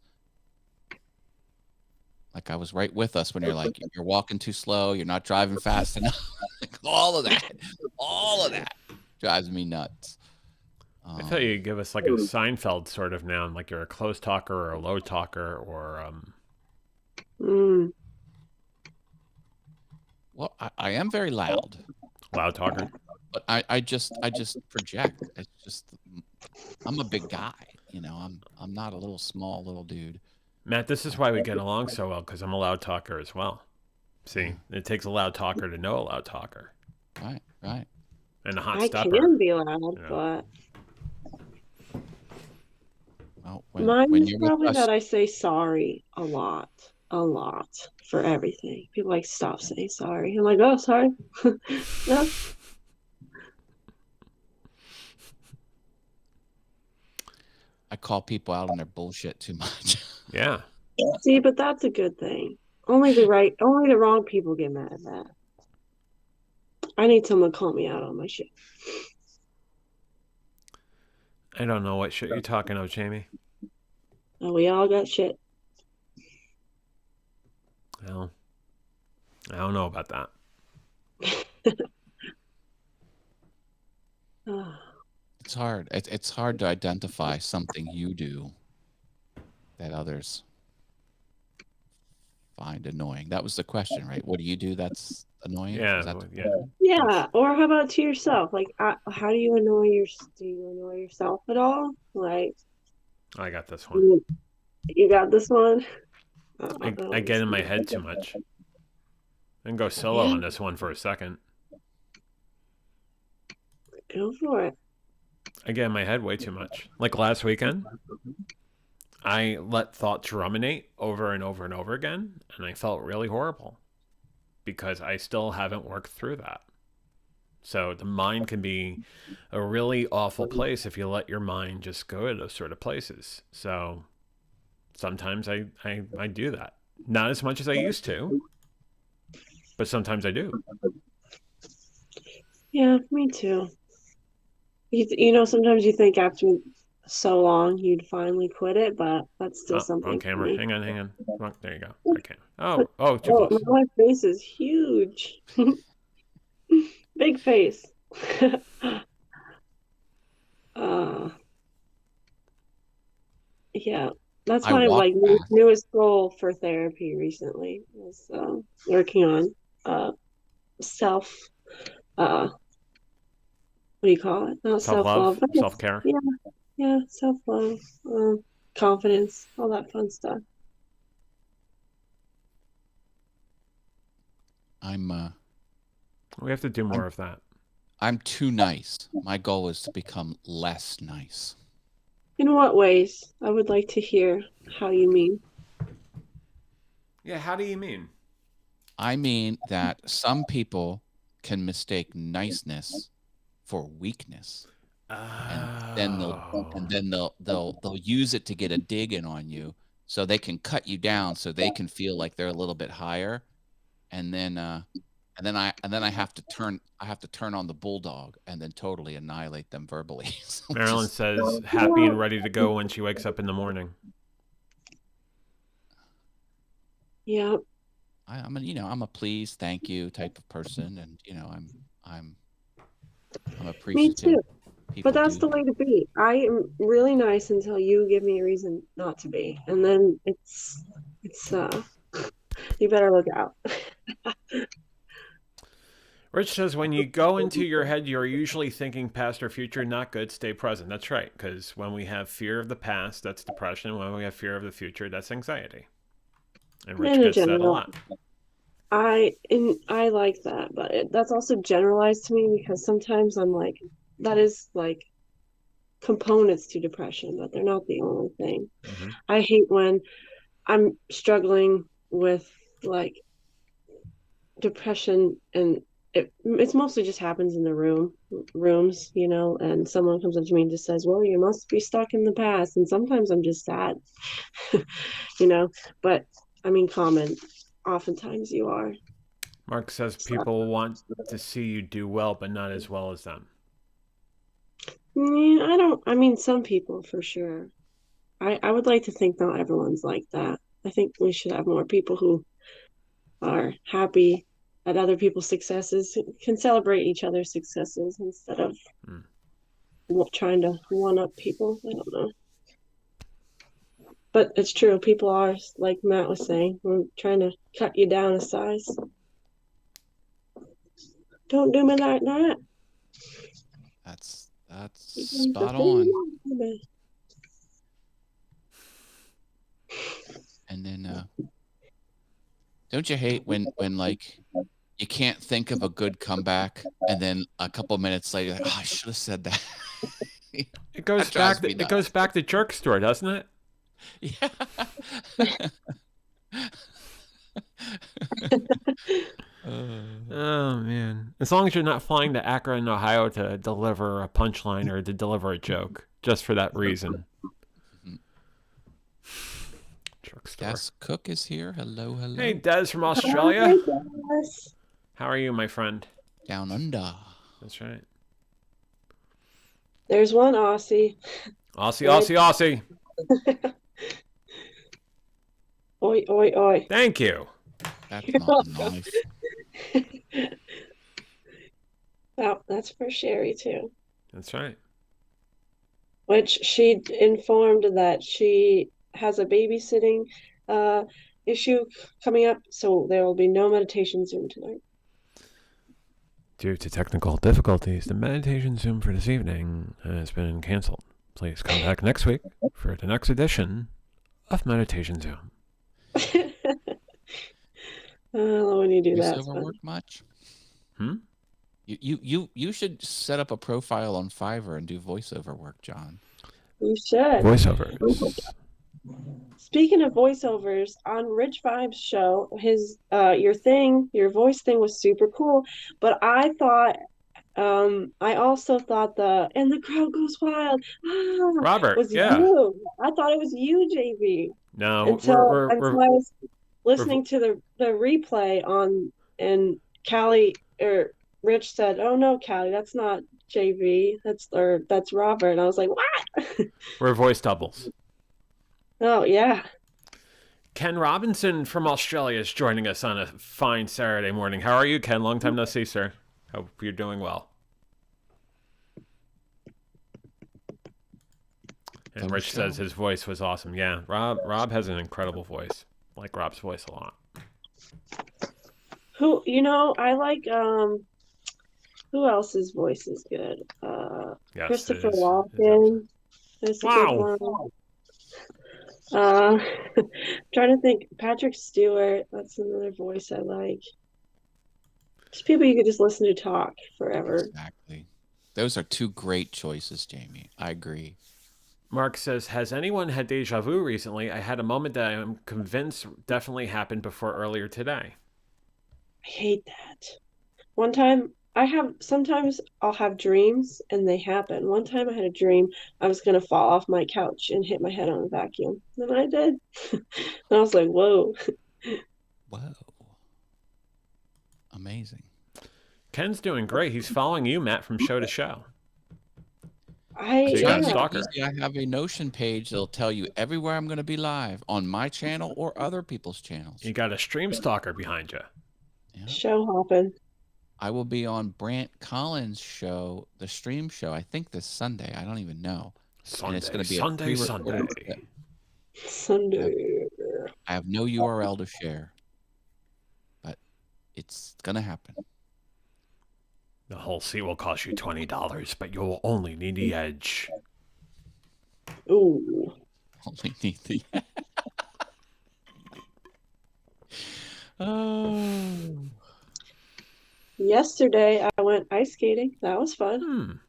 Like, I was right with us when you're like, you're walking too slow, you're not driving fast enough. all of that drives me nuts. I thought you'd give us like a Seinfeld sort of noun, like you're a close talker or a low talker or Well, I am very loud. Loud talker. But I just project. It's just, I'm a big guy, you know. I'm not a little small little dude. Matt, this is why we get along so well, because I'm a loud talker as well. See, it takes a loud talker to know a loud talker. Right. And a hot I stepper. can be loud, Yeah. but Well, mine when is you're with probably us, that I say sorry a lot for everything. People like stop saying sorry. I'm like, oh, sorry. No. I call people out on their bullshit too much. Yeah. See, but that's a good thing. Only the wrong people get mad at that. I need someone to call me out on my shit. I don't know what shit you're talking of, Jamie. Oh, we all got shit. Well, I don't know about that. It's hard. It's hard to identify something you do that others find annoying. That was the question, right? What do you do that's annoying? Yeah, Is that the yeah. question? Yeah, or how about to yourself? Like, how do you annoy yourself at all? Like, I got this one. you got this one? I get in my head too much. I can go solo on this one for a second. Go for it. I get in my head way too much. Like last weekend, I let thoughts ruminate over and over and over again, and I felt really horrible because I still haven't worked through that. So the mind can be a really awful place if you let your mind just go to those sort of places. So sometimes I do that. Not as much as I used to, but sometimes I do. Yeah, me too. You know, sometimes you think after so long you'd finally quit it, but that's still Oh, wrong something for camera. me. Hang on. There you go. Right camera. Oh, too Oh, close. my face is huge. Big face. uh, yeah, that's I my walk like fast. newest goal for therapy recently is working on self what do you call it? Not self-love, Self-love, but self-care. yeah, self-love, confidence, all that fun stuff. We have to do more of that. I'm too nice. My goal is to become less nice. In what ways? I would like to hear how you mean. Yeah, how do you mean? I mean that some people can mistake niceness for weakness, and then they'll use it to get a dig in on you, so they can cut you down, so they can feel like they're a little bit higher, and then I have to turn on the bulldog and then totally annihilate them verbally. So Marilyn says happy and ready to go when she wakes up in the morning. Yeah. I'm a please, thank you type of person, and I'm Me appreciative. too. People But that's do. the way to be. I am really nice until you give me a reason not to be. And then it's you better look out. Rich says when you go into your head, you're usually thinking past or future, not good, stay present. That's right, because when we have fear of the past, that's depression. When we have fear of the future, that's anxiety. And Rich In gets that a general, lot. I like that, but that's also generalized to me because sometimes I'm like, that is like components to depression, but they're not the only thing. Mm-hmm. I hate when I'm struggling with like depression and it's mostly just happens in the rooms, you know, and someone comes up to me and just says, well, you must be stuck in the past. And sometimes I'm just sad, you know, but I mean, oftentimes you are. Mark says people want to see you do well, but not as well as them. Yeah, I mean, some people for sure. I would like to think not everyone's like that. I think we should have more people who are happy at other people's successes, can celebrate each other's successes instead of trying to one up people. I don't know. But it's true. People are, like Matt was saying, we're trying to cut you down a size. Don't do me like that. That's spot on. And then don't you hate when like you can't think of a good comeback and then a couple minutes later, oh, I should have said that. It goes back. It goes back to jerk store, doesn't it? Yeah. Oh man! As long as you're not flying to Akron, Ohio, to deliver a punchline or to deliver a joke, just for that reason. Jerk store. Des Cook is here. Hello. Hey, Des from Australia. How are you, my friend? Down under. That's right. There's one Aussie. Aussie. Oi, oi, oi. Thank you. That's not nice. Oh, that's for Sherry too. That's right. Which she informed that she has a babysitting issue coming up, so there will be no meditation Zoom tonight. Due to technical difficulties, the meditation Zoom for this evening has been canceled. Please come back next week for the next edition of Meditation Zoom. When you do that. Voiceover work much? You should set up a profile on Fiverr and do voiceover work, John. You should. Voiceovers Speaking of voiceovers, on Rich Vibes show, your voice thing was super cool, but I also thought and the crowd goes wild, Robert, was yeah. you. I thought it was you, JV, No, until I was we're listening to the replay and Callie or Rich said, "Oh no, Callie, that's not JV, that's Robert," and I was like, "What?" we're voice doubles. Oh yeah. Ken Robinson from Australia is joining us on a fine Saturday morning. How are you, Ken? Long time no see, sir. Hope you're doing well. And Rich says his voice was awesome. Yeah, Rob has an incredible voice. I like Rob's voice a lot. I like who else's voice is good? Yes, Christopher Walken. That's a good one. Trying to think. Patrick Stewart. That's another voice I like. Just people you could just listen to talk forever. Exactly. Those are two great choices, Jamie. I agree. Mark says, has anyone had deja vu recently? I had a moment that I'm convinced definitely happened before earlier today. I hate that. One time, sometimes I'll have dreams and they happen. One time I had a dream I was going to fall off my couch and hit my head on a vacuum. And I did. And I was like, whoa. Whoa. Amazing. Ken's doing great. He's following you, Matt, from show to show. I have a Notion page that'll tell you everywhere I'm going to be live on my channel or other people's channels. You got a stream stalker behind you. Yeah. Show hopping. I will be on Brant Collins' show, the stream show, I think this Sunday. I don't even know. Sunday, and it's going to be Sunday. I have no URL to share, but it's going to happen. The whole seat will cost you $20, but you'll only need the edge. Ooh. Only need the edge. Oh. Yesterday, I went ice skating. That was fun.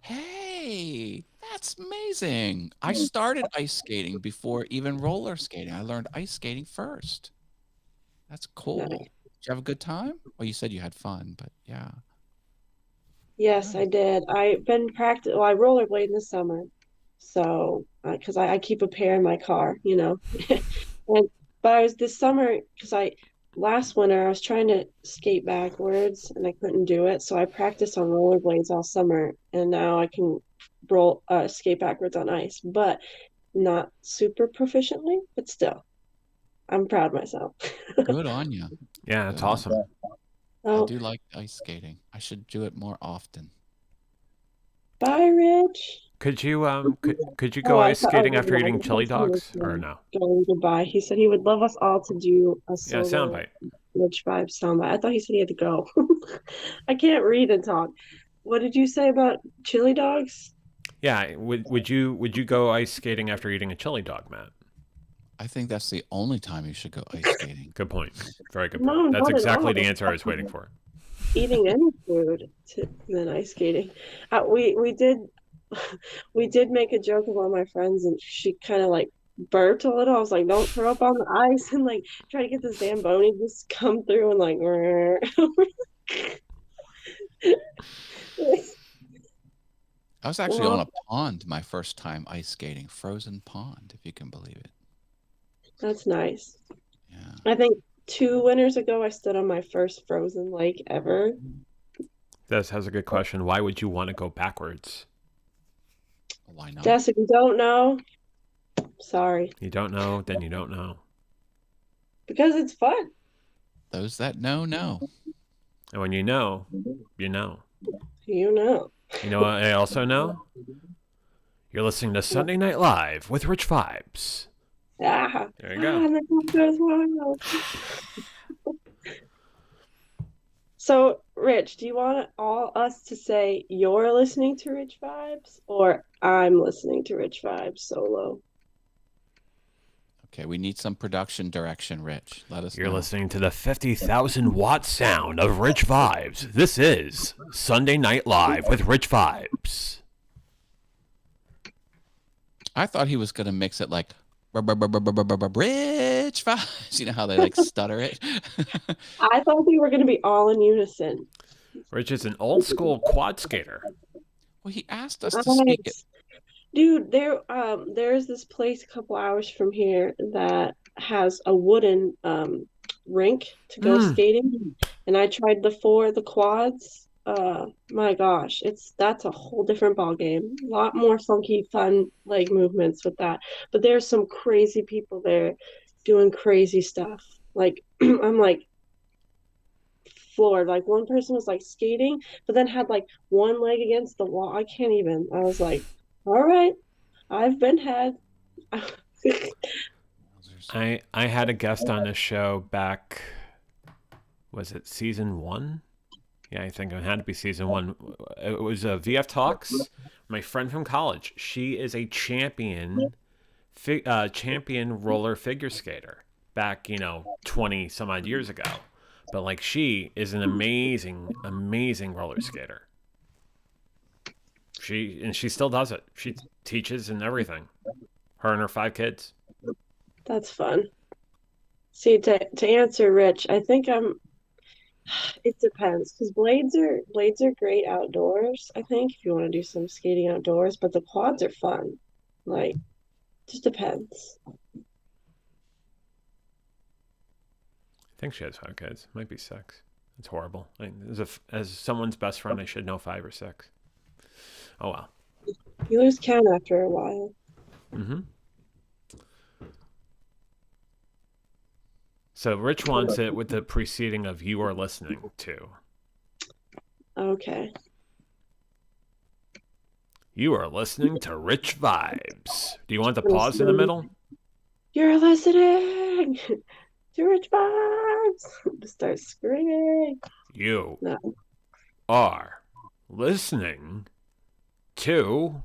Hey, that's amazing. I started ice skating before even roller skating. I learned ice skating first. That's cool. Nice. Did you have a good time? Well, you said you had fun, but yeah. Yes, I did. I've been practicing. Well, I rollerblade in the summer, so because I keep a pair in my car, but I was this summer because last winter I was trying to skate backwards and I couldn't do it, so I practiced on rollerblades all summer, and now I can skate backwards on ice, but not super proficiently, but still, I'm proud of myself. Good on you. Yeah, that's awesome. I do like ice skating. I should do it more often. Bye, Rich. Could you go ice skating after eating chili dogs or no? Going goodbye. He said he would love us all to do a solo soundbite. Rich Vibes soundbite. I thought he said he had to go. I can't read and talk. What did you say about chili dogs? Yeah, would you go ice skating after eating a chili dog, Matt? I think that's the only time you should go ice skating. Good point. Very good point. That's exactly the answer I was waiting for. Eating any food than ice skating. We did make a joke of one of my friends, and she kind of like burped a little. I was like, "Don't throw up on the ice," and like try to get the Zamboni just come through and like. I was actually on a pond my first time ice skating, frozen pond, if you can believe it. That's nice. Yeah. I think 2 winters ago I stood on my first frozen lake ever. Des has a good question. Why would you want to go backwards? Why not? Des, if you don't know, sorry. You don't know, then you don't know. Because it's fun. Those that know. And when you know, you know. You know. You know what I also know? You're listening to Sunday Night Live with Rich Vibes. Yeah. There you go. So, Rich, do you want us to say you're listening to Rich Vibes or I'm listening to Rich Vibes solo? Okay, we need some production direction, Rich. Let us know. You're listening to the 50,000 watt sound of Rich Vibes. This is Sunday Night Live with Rich Vibes. I thought he was going to mix it like, Rich Vibes. You know how they like stutter it? I thought we were going to be all in unison. Rich is an old school quad skater. Well, he asked us to speak it. Nice. Dude, there's this place a couple hours from here that has a wooden rink to go skating, and I tried the quads. My gosh, that's a whole different ball game. A lot more funky, fun leg movements with that. But there's some crazy people there doing crazy stuff. Like I'm like floored. Like one person was like skating, but then had like one leg against the wall. I can't even. I was like, all right, I've been had. I had a guest on this show back, was it season 1? Yeah, I think it had to be season 1. It was VF Talks. My friend from college. She is a champion roller figure skater back, 20 some odd years ago. But like she is an amazing, amazing roller skater. She still does it. She teaches and everything. Her and her 5 kids. That's fun. See, to answer Rich, I think it depends because blades are great outdoors, I think, if you want to do some skating outdoors, but the quads are fun. Like, just depends. I think she has 5 kids. Might be 6. It's horrible. As someone's best friend, I should know 5 or 6. Oh well. You lose count after a while. Mm-hmm. So Rich wants it with the preceding of "you are listening to." Okay. You are listening to Rich Vibes. Do you want the pause in the middle? You're listening to Rich Vibes. Start screaming. You are listening to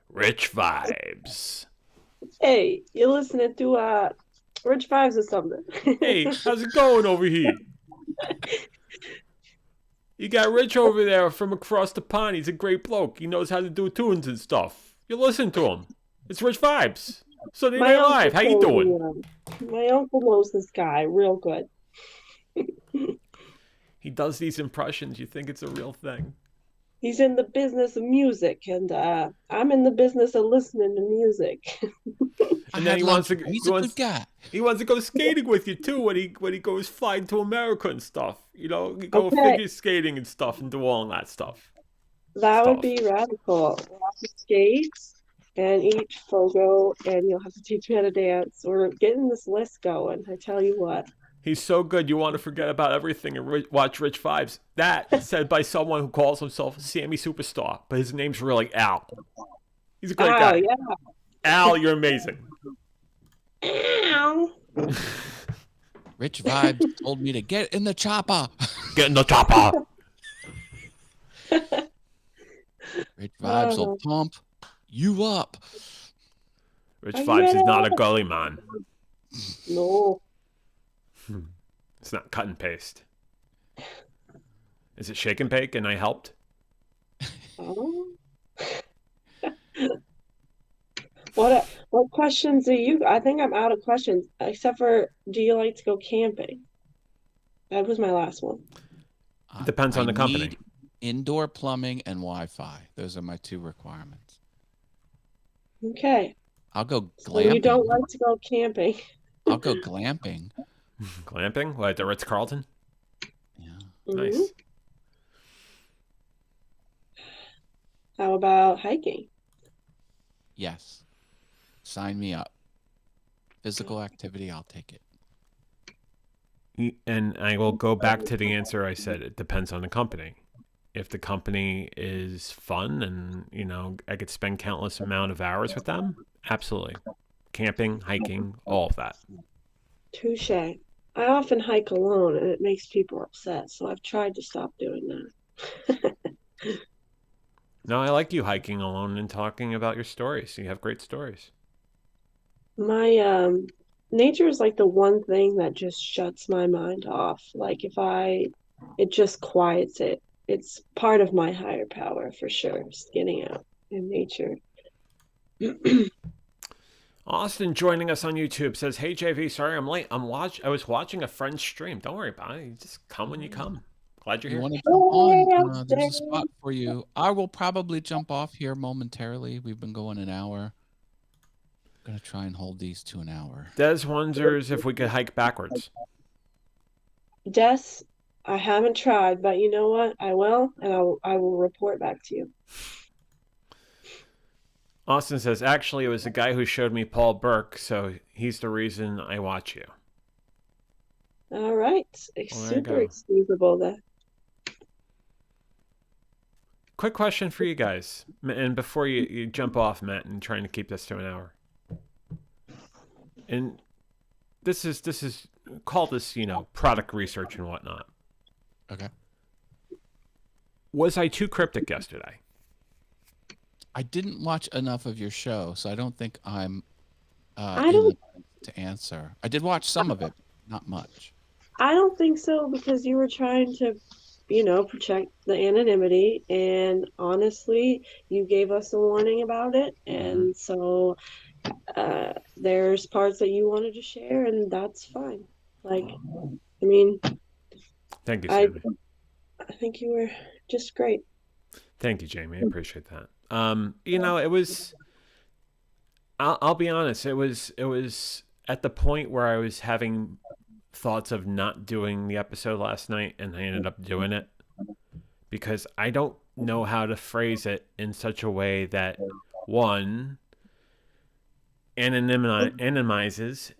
Rich Vibes. Hey, you're listening to Rich Vibes or something. Hey, how's it going over here? You got Rich over there from across the pond. He's a great bloke. He knows how to do tunes and stuff. You listen to him. It's Rich Vibes. Sunday Night Live. How you doing? My uncle knows this guy real good. He does these impressions. You think it's a real thing. He's in the business of music, and I'm in the business of listening to music. And then he's a good guy. He wants to go skating with you too when he goes flying to America and stuff. Go figure skating and stuff and do all that stuff. That would be radical. We'll have to skate and eat fogo, and you'll have to teach me how to dance. We're getting this list going. I tell you what. He's so good, you want to forget about everything and watch Rich Vibes. That said by someone who calls himself Sammy Superstar, but his name's really Al. He's a great guy. Yeah. Al, you're amazing. Ow. Rich Vibes told me to get in the chopper. Get in the chopper. Rich Vibes will pump you up. Rich Vibes is not a gully man. No. It's not cut and paste. Is it shake and bake and I helped? Oh. What questions do you? I think I'm out of questions, except for do you like to go camping? That was my last one. Depends on the company. Need indoor plumbing and Wi-Fi. Those are my 2 requirements. Okay. I'll go glamping. So you don't like to go camping. I'll go glamping. Glamping? What, the Ritz-Carlton? Yeah. Nice. Mhm. How about hiking? Yes. Sign me up. Physical activity, I'll take it. And I will go back to the answer I said. It depends on the company. If the company is fun and, I could spend countless amount of hours with them, absolutely. Camping, hiking, all of that. Touche. I often hike alone and it makes people upset, so I've tried to stop doing that. No, I like you hiking alone and talking about your stories. You have great stories. My nature is like the one thing that just shuts my mind off. Like it just quiets it. It's part of my higher power for sure, just getting out in nature. Austin joining us on YouTube says, "Hey JV, sorry I'm late. I was watching a friend's stream. Don't worry about it. You just come when you come. Glad you're You here." want to jump on? There's a spot for you. I will probably jump off here momentarily. We've been going an hour. I'm gonna try and hold these to an hour. Des wonders if we could hike backwards. Des, I haven't tried, but you know what? I will, and I will report back to you. Austin says, "Actually, it was the guy who showed me Paul Burke, so he's the reason I watch you." All right. Well, Super excusable then. Quick question for you guys, and before you jump off, Matt, and trying to keep this to an hour. And this is call this, product research and whatnot. Okay. Was I too cryptic yesterday? I didn't watch enough of your show, so I don't think I'm I don't to answer. I did watch some of it, not much. I don't think so, because you were trying to, protect the anonymity, and honestly, you gave us a warning about it, and so there's parts that you wanted to share, and that's fine. Like, I mean, Thank you, Sammy. I think you were just great. Thank you, Jamie. I appreciate that. It was. I'll be honest. It was at the point where I was having thoughts of not doing the episode last night, and I ended up doing it because I don't know how to phrase it in such a way that one anonymizes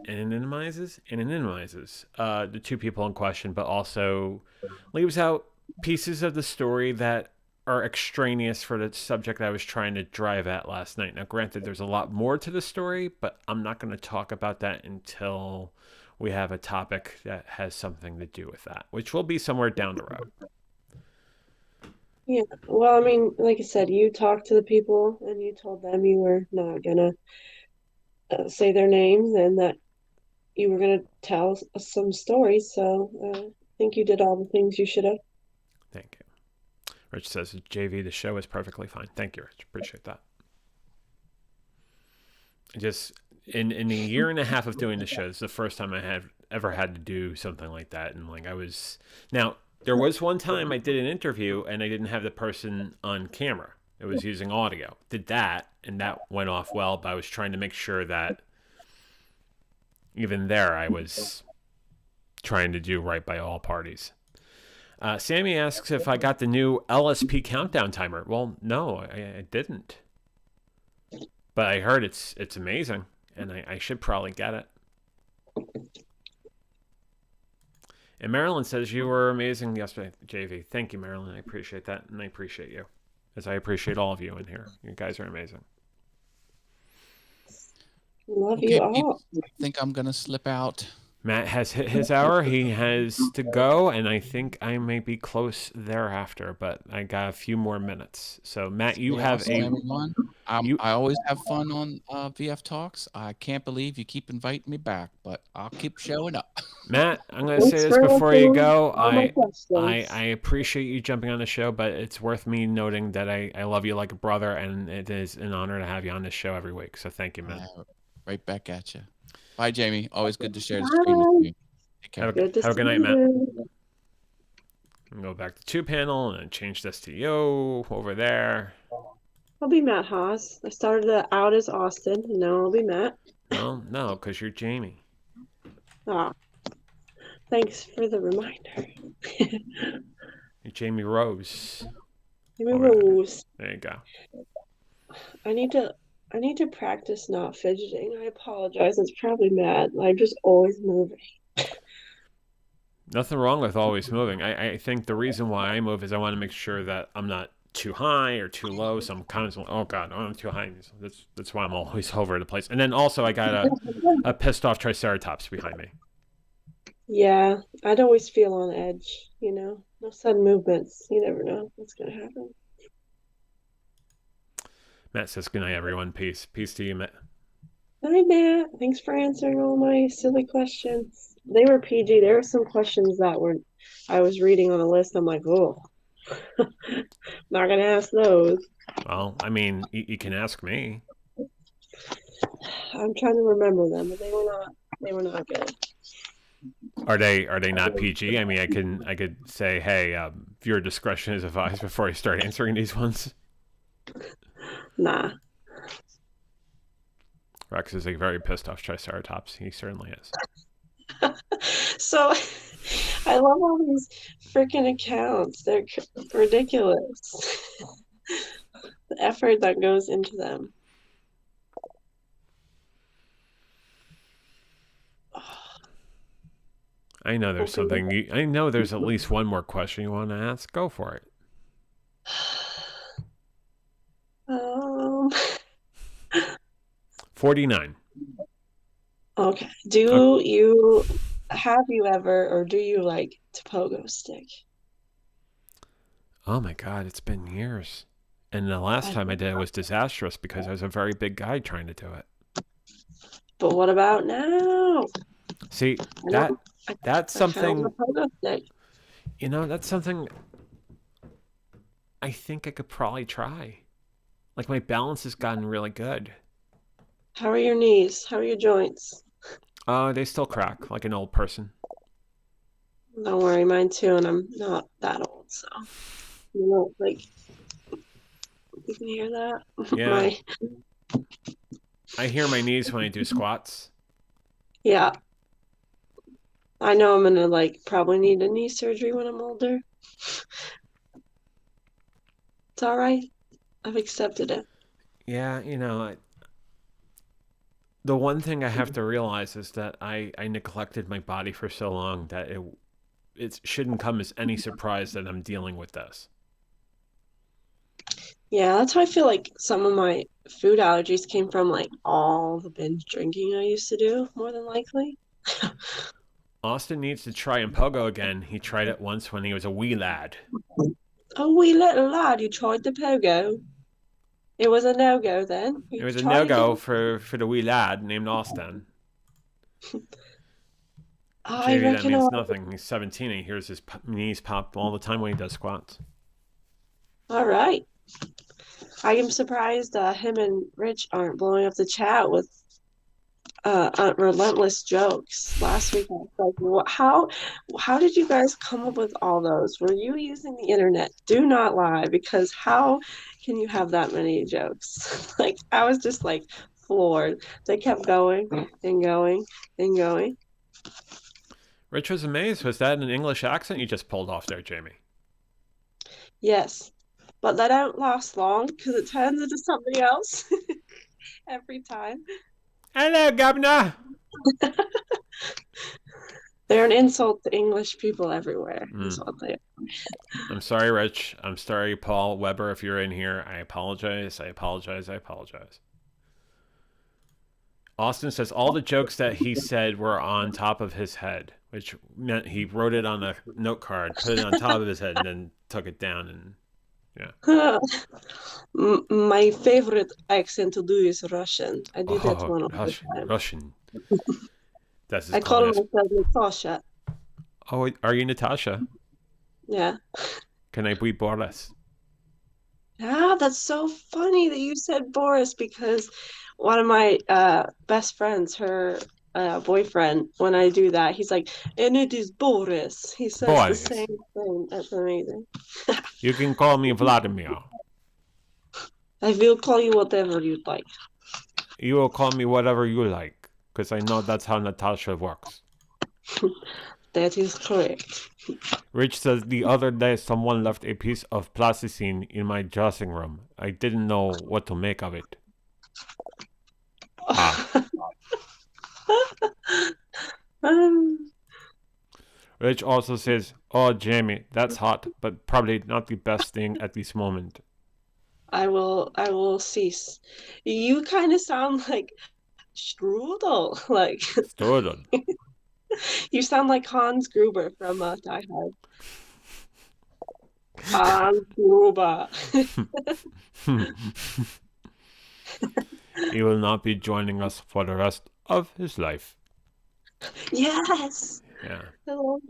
the two people in question, but also leaves out pieces of the story that are extraneous for the subject I was trying to drive at last night. Now, granted, there's a lot more to the story, but I'm not going to talk about that until we have a topic that has something to do with that, which will be somewhere down the road. Yeah, well, I mean, like I said, you talked to the people and you told them you were not gonna say their names and that you were gonna tell us some stories. So I think you did all the things you should have. Thank you. Rich says, "JV, the show is perfectly fine." Thank you, Rich. Appreciate that. Just in a year and a half of doing the show, this is the first time I had ever had to do something like that. And now there was one time I did an interview and I didn't have the person on camera. It was using audio. Did that, and that went off well, but I was trying to make sure that even there I was trying to do right by all parties. Sammy asks if I got the new LSP countdown timer. Well, no, I didn't. But I heard it's amazing, and I should probably get it. And Marilyn says, "You were amazing yesterday, JV." Thank you, Marilyn. I appreciate that, and I appreciate you, as I appreciate all of you in here. You guys are amazing. Love you all. People, I think I'm going to slip out. Matt has hit his hour. He has to go, and I think I may be close thereafter, but I got a few more minutes. So, Matt, you have everyone. I always have fun on VF Talks. I can't believe you keep inviting me back, but I'll keep showing up. Matt, I'm going to say this before you go. I appreciate you jumping on the show, but it's worth me noting that I love you like a brother, and it is an honor to have you on this show every week. So thank you, Matt. Right back at you. Bye, Jamie. Always good to share the screen with you. Take care. Have a good night, Matt. Go back to 2Panel and change this to Yo over there. I'll be Matt Haas. I started out as Austin, and now I'll be Matt. Well, no, because you're Jamie. Ah, thanks for the reminder. You're Jamie Rose. Jamie Rose. There you go. I need to practice not fidgeting. I apologize. It's probably mad. I'm just always moving. Nothing wrong with always moving. I think the reason why I move is I want to make sure that I'm not too high or too low. So I'm constantly, oh God, I'm too high. That's why I'm always all over the place. And then also I got a pissed off Triceratops behind me. Yeah, I'd always feel on edge, No sudden movements. You never know what's going to happen. Matt says, "Good night, everyone. Peace. Peace to you, Matt." Hi, Matt. Thanks for answering all my silly questions. They were PG. There were some questions that I was reading on a list. I'm like, oh, not going to ask those. Well, I mean, you can ask me. I'm trying to remember them, but they were not good. Are they not PG? I mean, I could say, hey, viewer discretion is advised before I start answering these ones. Nah. Rex is a very pissed off Triceratops. He certainly is. So I love all these freaking accounts. They're ridiculous. The effort that goes into them. I know there's something. I know there's at least one more question you want to ask. Go for it. 49. Okay. Have you ever, or do you like to pogo stick? Oh my God, it's been years. And the last time I did it was disastrous because I was a very big guy trying to do it. But what about now? See, that's something. Pogo stick. You know, that's something I think I could probably try. Like, my balance has gotten really good. How are your knees? How are your joints? They still crack like an old person. Don't worry, mine too, and I'm not that old, so like you can hear that. Yeah. I hear my knees when I do squats. Yeah. I know I'm gonna probably need a knee surgery when I'm older. It's all right. I've accepted it. Yeah, the one thing I have to realize is that I neglected my body for so long that it shouldn't come as any surprise that I'm dealing with this. Yeah, that's how I feel like some of my food allergies came from all the binge drinking I used to do, more than likely. Austin needs to try Pogo again. He tried it once when he was a wee lad. A wee little lad, you tried the pogo. It was a no-go then. It was a no-go for the wee lad named Austin. Maybe that means nothing. He's 17 and he hears his knees pop all the time when he does squats. All right. I am surprised him and Rich aren't blowing up the chat with relentless jokes. Last week I was like, how did you guys come up with all those? Were you using the internet? Do not lie, because how can you have that many jokes? I was just floored. They kept going and going and going. Rich was amazed. Was that an English accent you just pulled off there, Jamie? Yes, but they don't last long because it turns into something else every time. Hello, Governor. They're an insult to English people everywhere. Is what they are. I'm sorry, Rich. I'm sorry, Paul Weber, if you're in here. I apologize. I apologize. I apologize. Austin says all the jokes that he said were on top of his head, which meant he wrote it on a note card, put it on top of his head, and then took it down. And yeah. My favorite accent to do is Russian. I did that one all the time. Russian. That's I call myself Natasha. Oh, are you Natasha? Yeah. Can I be Boris? Yeah, that's so funny that you said Boris, because one of my best friends, her boyfriend, when I do that, he's like, and it is Boris. He says Boris. The same thing. That's amazing. You can call me Vladimir. I will call you whatever you'd like. You will call me whatever you like, because I know that's how Natasha works. That is correct. Rich says, the other day someone left a piece of plasticine in my dressing room. I didn't know what to make of it. Rich also says, oh, Jamie, that's hot, but probably not the best thing at this moment. I will cease. You kind of sound like Strudel. Strudel. You sound like Hans Gruber from Die Hard. Hans Gruber. He will not be joining us for the rest of his life. Yes. Yeah. I love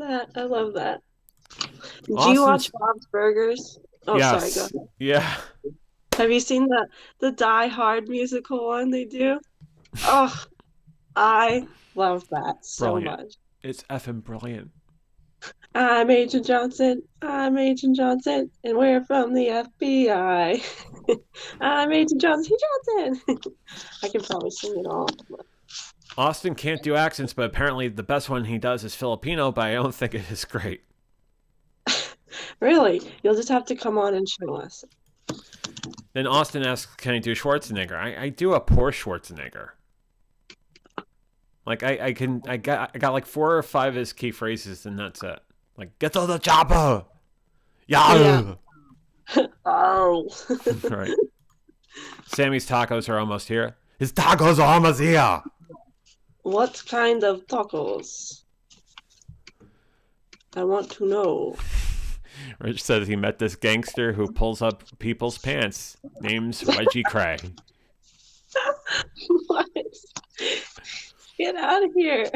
that. Do you watch Bob's Burgers? Oh, yes. Sorry, go ahead. Yeah. Have you seen the Die Hard musical one they do? Oh, I love that so Brilliant. much. It's effing brilliant. I'm Agent Johnson. I'm Agent Johnson, and we're from the FBI. I'm Agent Johnson Johnson. I can probably sing it all. Austin can't do accents, but apparently the best one he does is Filipino, but I don't think it is great. Really, you'll just have to come on and show us. Then Austin asks, can I do Schwarzenegger? I do a poor Schwarzenegger. Like I got like 4 or 5 of his key phrases and that's it. Like, get to the chopper! Yeah! Oh. Right. Sammy's tacos are almost here. His tacos are almost here! What kind of tacos? I want to know. Rich says he met this gangster who pulls up people's pants. Name's Reggie Cray. What? Get out of here.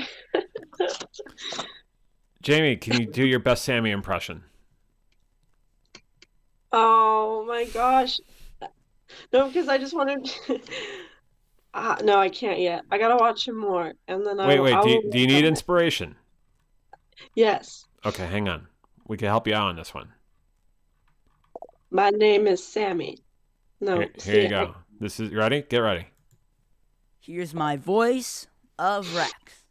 Jamie, can you do your best Sammy impression? Oh my gosh. No, because I just wanted. No, I can't yet. I gotta watch him more, and then Wait, I do will. you need inspiration? Yes. Okay, hang on. We can help you out on this one. My name is Sammy. No, Here you go. This is ready? Get ready. Here's my voice of Rex.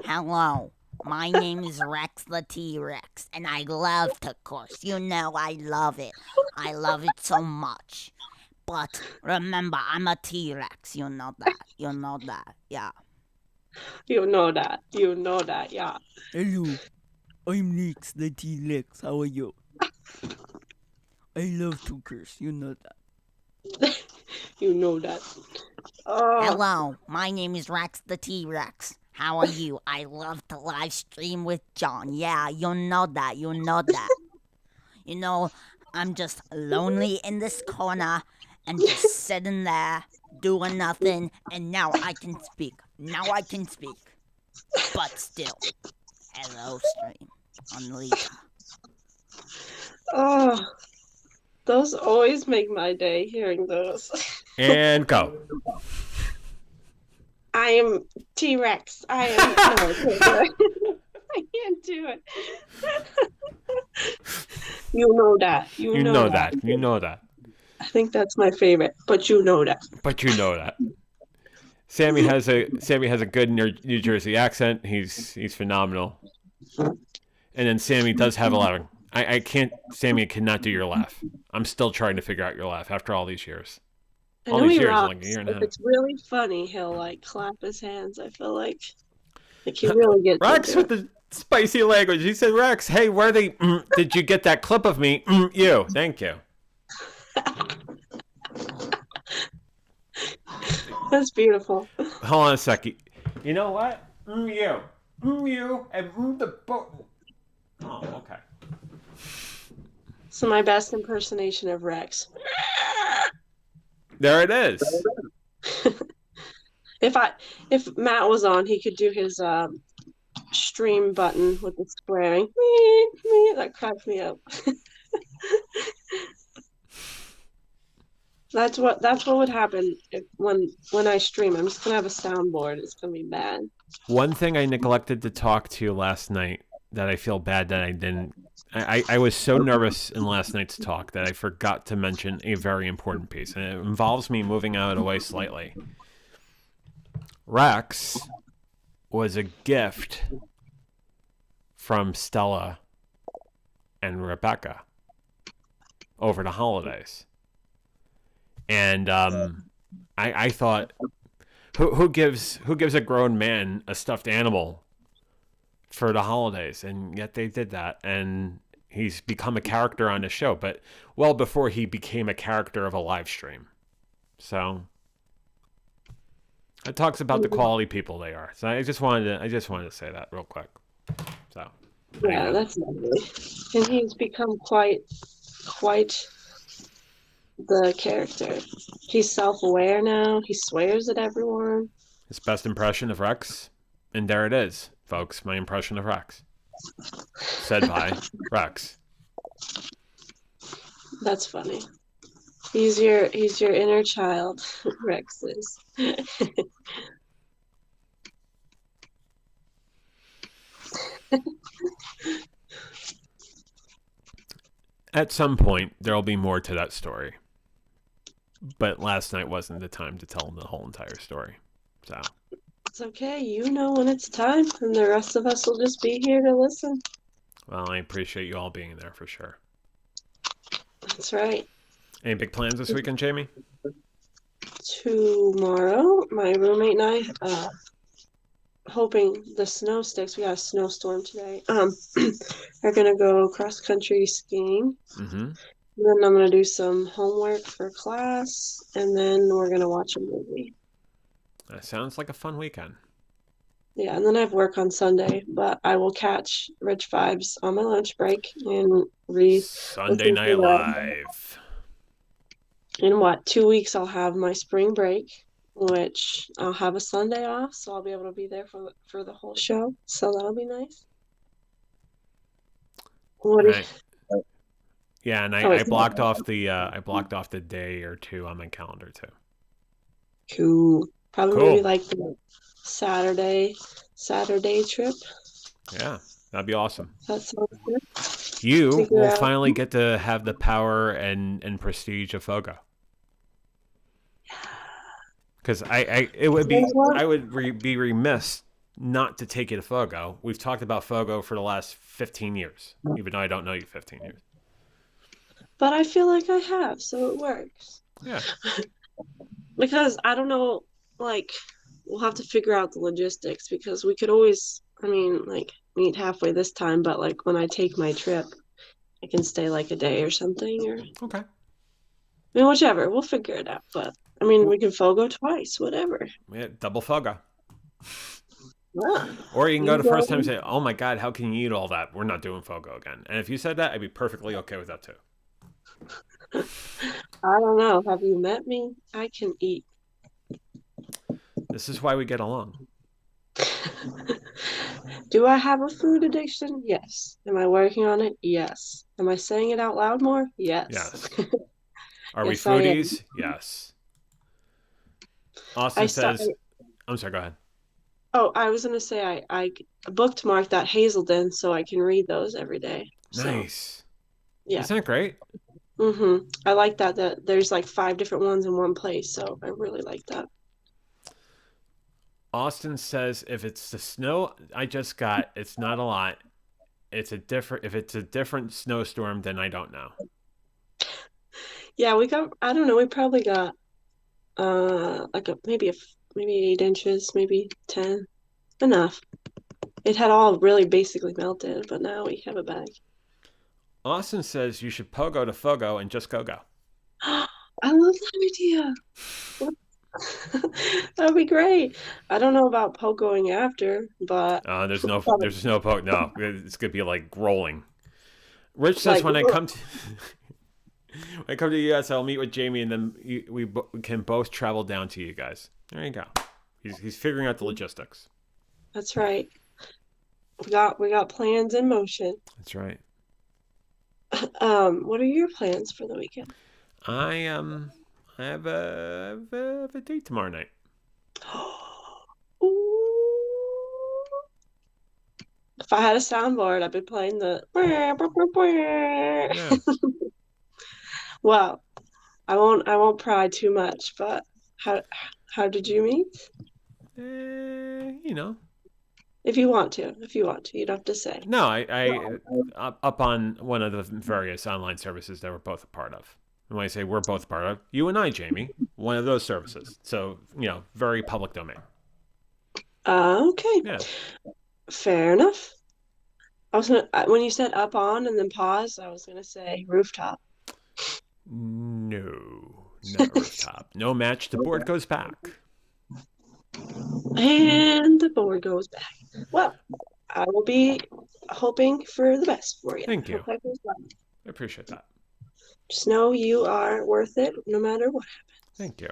Hello, my name is Rex the T-Rex, and I love to curse. You know I love it. I love it so much. But remember, I'm a T-Rex. You know that. You know that. Yeah. You know that. You know that. Yeah. Hello, I'm Rex the T-Rex. How are you? I love to curse. You know that. You know that. Oh, Hello, my name is Rex the T-Rex. How are you? I love to live stream with John. Yeah, you know that. You know that. You know, I'm just lonely in this corner and just sitting there doing nothing, and now I can speak. Now I can speak. But still, hello, stream on Lita. oh, those always make my day hearing those. And go. I am T-Rex. I am. No, I can't do it. I can't do it. You know that. You know that. You know that. I think that's my favorite, but you know that. But you know that. Sammy has a good New Jersey accent. He's phenomenal. And then Sammy does have a lot of. I can't. Sammy cannot do your laugh. I'm still trying to figure out your laugh after all these years. I All know these he years, rocks. like a year and a If half. it's really funny, he'll like clap his hands. I feel like he really gets Rex into with it. the spicy language. He said, "Rex, hey, where they? Did you get that clip of me? You, thank you." That's beautiful. Hold on a second. You know what? You, and the boat. Oh, okay. So my best impersonation of Rex. There it is. If Matt was on, he could do his stream button with the squaring. That cracks me up. That's what would happen when I stream. I'm just gonna have a soundboard. It's gonna be bad. One thing I neglected to talk to you last night that I feel bad that I didn't. I was so nervous in last night's talk that I forgot to mention a very important piece, and it involves me moving out of the way slightly. Rex was a gift from Stella and Rebecca over the holidays. And I thought, who gives a grown man a stuffed animal for the holidays? And yet they did that, and he's become a character on the show, but well before he became a character of a live stream. So it talks about the quality people they are. So I just wanted to say that real quick. So Yeah, anyway. that's lovely. And he's become quite the character. He's self-aware now. He swears at everyone. His best impression of Rex, and there it is, folks. My impression of Rex, said by Rex. That's funny. He's your inner child, Rex is. At some point, there'll be more to that story. But last night wasn't the time to tell the whole entire story. So, It's okay. You know when it's time, and the rest of us will just be here to listen. well, I appreciate you all being there for sure. That's right. Any big plans this weekend, Jamie? Tomorrow, my roommate and I, hoping the snow sticks. We got a snowstorm today. Are gonna go cross country skiing. Mm-hmm. Then I'm gonna do some homework for class, and then we're gonna watch a movie. That sounds like a fun weekend. Yeah, and then I have work on Sunday, but I will catch Rich Vibes on my lunch break and read. Sunday listen Night to that. Live. In what, 2 weeks I'll have my spring break, which I'll have a Sunday off, so I'll be able to be there for the whole show. So that'll be nice. What do you, Right. Yeah, and Oh, I it's blocked off the day or two on my calendar too. cool. Probably Cool. maybe like the Saturday trip. Yeah, that'd be awesome. That sounds good. You Figure will out- finally get to have the power and prestige of Fogo. Because I would be remiss not to take you to Fogo. We've talked about Fogo for the last 15 years, even though I don't know you 15 years. But I feel like I have, so it works. Yeah. Because I don't know, like, we'll have to figure out the logistics because we could always, like, meet halfway this time, but like when I take my trip, I can stay like a day or something, or Okay. whichever. We'll figure it out. But we can Fogo twice, whatever. Yeah, double Fogo. Yeah. Or you can go the You first go. time and say, "Oh my God, how can you eat all that? We're not doing Fogo again." And if you said that, I'd be perfectly okay with that too. I don't know. Have you met me? I can eat. This is why we get along. Do I have a food addiction? Yes. Am I working on it? Yes. Am I saying it out loud more? Yes. Yes. Are Yes, we I am. foodies? Yes. Austin I says, started- I'm sorry, go ahead. Oh, I was gonna say I bookmarked that Hazelden so I can read those every day. So, Nice. yeah. Isn't that great? I like that there's like 5 different ones in one place, so I really like that. Austin says, if it's the snow I just got, it's not a lot. If it's a different snowstorm, then I don't know. Yeah, we got, I don't know, we probably got like maybe 8 inches, maybe 10. Enough. It had all really basically melted, but now we have a bag. Austin says you should pogo to Fogo and just go. I love that idea. That would be great. I don't know about pogoing after, but There's no pogo. No, it's gonna be like rolling. Rich says Like, when I come to when I come to the US, I'll meet with Jamie, and then we can both travel down to you guys. There you go. He's figuring out the logistics. that's right. We got plans in motion. That's right. What are your plans for the weekend? I have a date tomorrow night. Ooh. If I had a soundboard, I'd be playing the. Yeah. Well, I won't pry too much, but how did you meet? You know. If you want to, you don't have to say. No, I up on one of the various online services that we're both a part of. And when I say we're both a part of, you and I, Jamie, one of those services. So, very public domain. Okay, Yeah. fair enough. I was gonna when you said up on and then pause, I was gonna say rooftop. No, not rooftop. No match. The board goes back. And the board goes back. Well, I will be hoping for the best for you. Thank you. Hope that goes well. I appreciate that. Just know you are worth it no matter what happens. Thank you.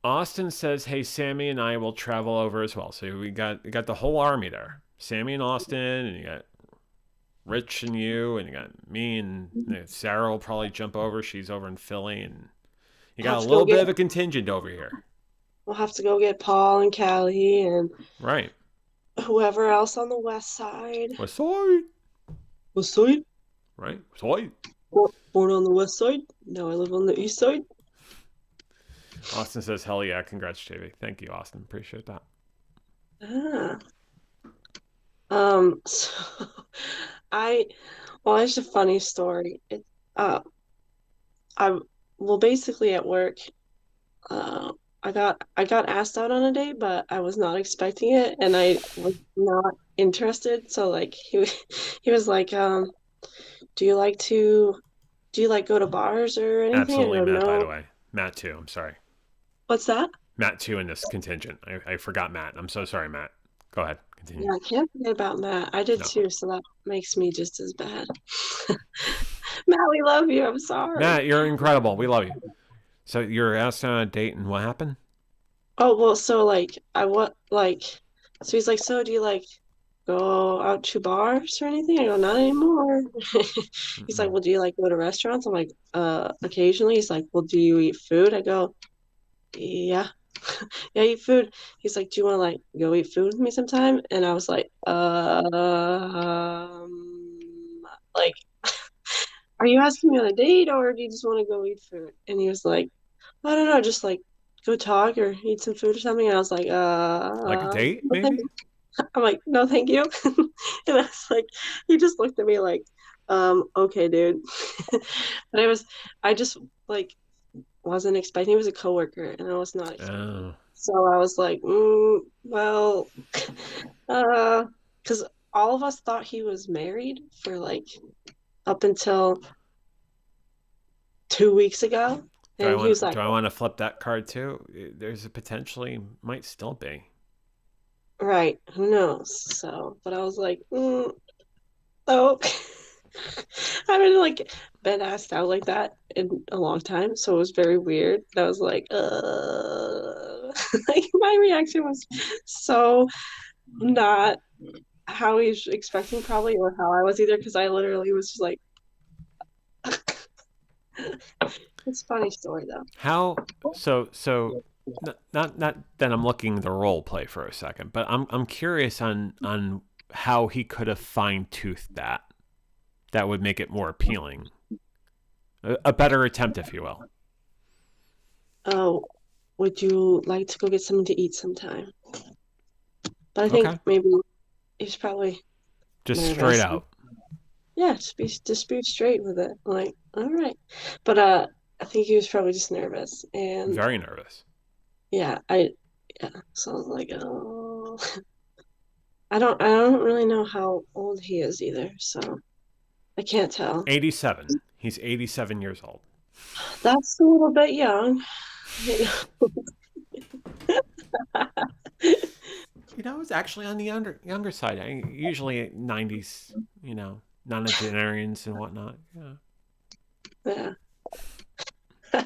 Austin says, "Hey, Sammy and I will travel over as well." So we got the whole army there. Sammy and Austin, and you got Rich and you, and you got me, and Sarah will probably jump over. She's over in Philly, and you got Have a to little go bit get- of a contingent over here. We'll have to go get Paul and Callie and Right. whoever else on the west side. West side. West side? Right? West side. Born on the west side. Now I live on the east side. Austin says, hell yeah. Congrats, JV. Thank you, Austin. Appreciate that. Ah. So well, it's a funny story. Basically at work, I got asked out on a date, but I was not expecting it, and I was not interested. So like he was like, do you like go to bars or anything? Absolutely, I go, Matt, by no. the way. Matt, too. I'm sorry. What's that? Matt, too, in this contingent. I forgot Matt. I'm so sorry, Matt. Go ahead. Continue. Yeah, I can't forget about Matt. I did No. too, so that makes me just as bad. Matt, we love you. I'm sorry. Matt, you're incredible. We love you. So you're asked on a date, and what happened? Oh, well, so so he's like, so do you like go out to bars or anything? I go, not anymore. He's like, well, do you like go to restaurants? I'm like, occasionally. He's like, well, do you eat food? I go, yeah. Yeah, I eat food. He's like, do you want to like go eat food with me sometime? And I was like, like, are you asking me on a date or do you just want to go eat food? And he was like, I don't know, just like go talk or eat some food or something. And I was like, Like a date, no, maybe? I'm like, no, thank you. And I was like, he just looked at me like, okay, dude. But I just like wasn't expecting. He was a coworker, and I was not expecting. Oh. So I was like, well, because all of us thought he was married for like up until 2 weeks ago, Do and he was like, I want to flip that card, too? There's a potentially, might still be. right, who knows? So, but I was like, oh. I haven't like been asked out like that in a long time, so it was very weird. I was like, like my reaction was so not how he's expecting probably or how I was either, because I literally was just like, it's a funny story though. How so not that I'm looking the role play for a second, but I'm curious on how he could have fine-toothed that would make it more appealing. A better attempt, if you will. Oh, would you like to go get something to eat sometime? But I think Okay. maybe he's probably Just nervous. straight out. Yeah, just be straight with it. Like, all right. But I think he was probably just nervous. And Very nervous. yeah, so I was like, oh, I don't really know how old he is either, so I can't tell. 87. He's 87 years old. That's a little bit young. You know, it's actually on the younger side. Usually 90s, nonagenarians and whatnot. Yeah. Yeah.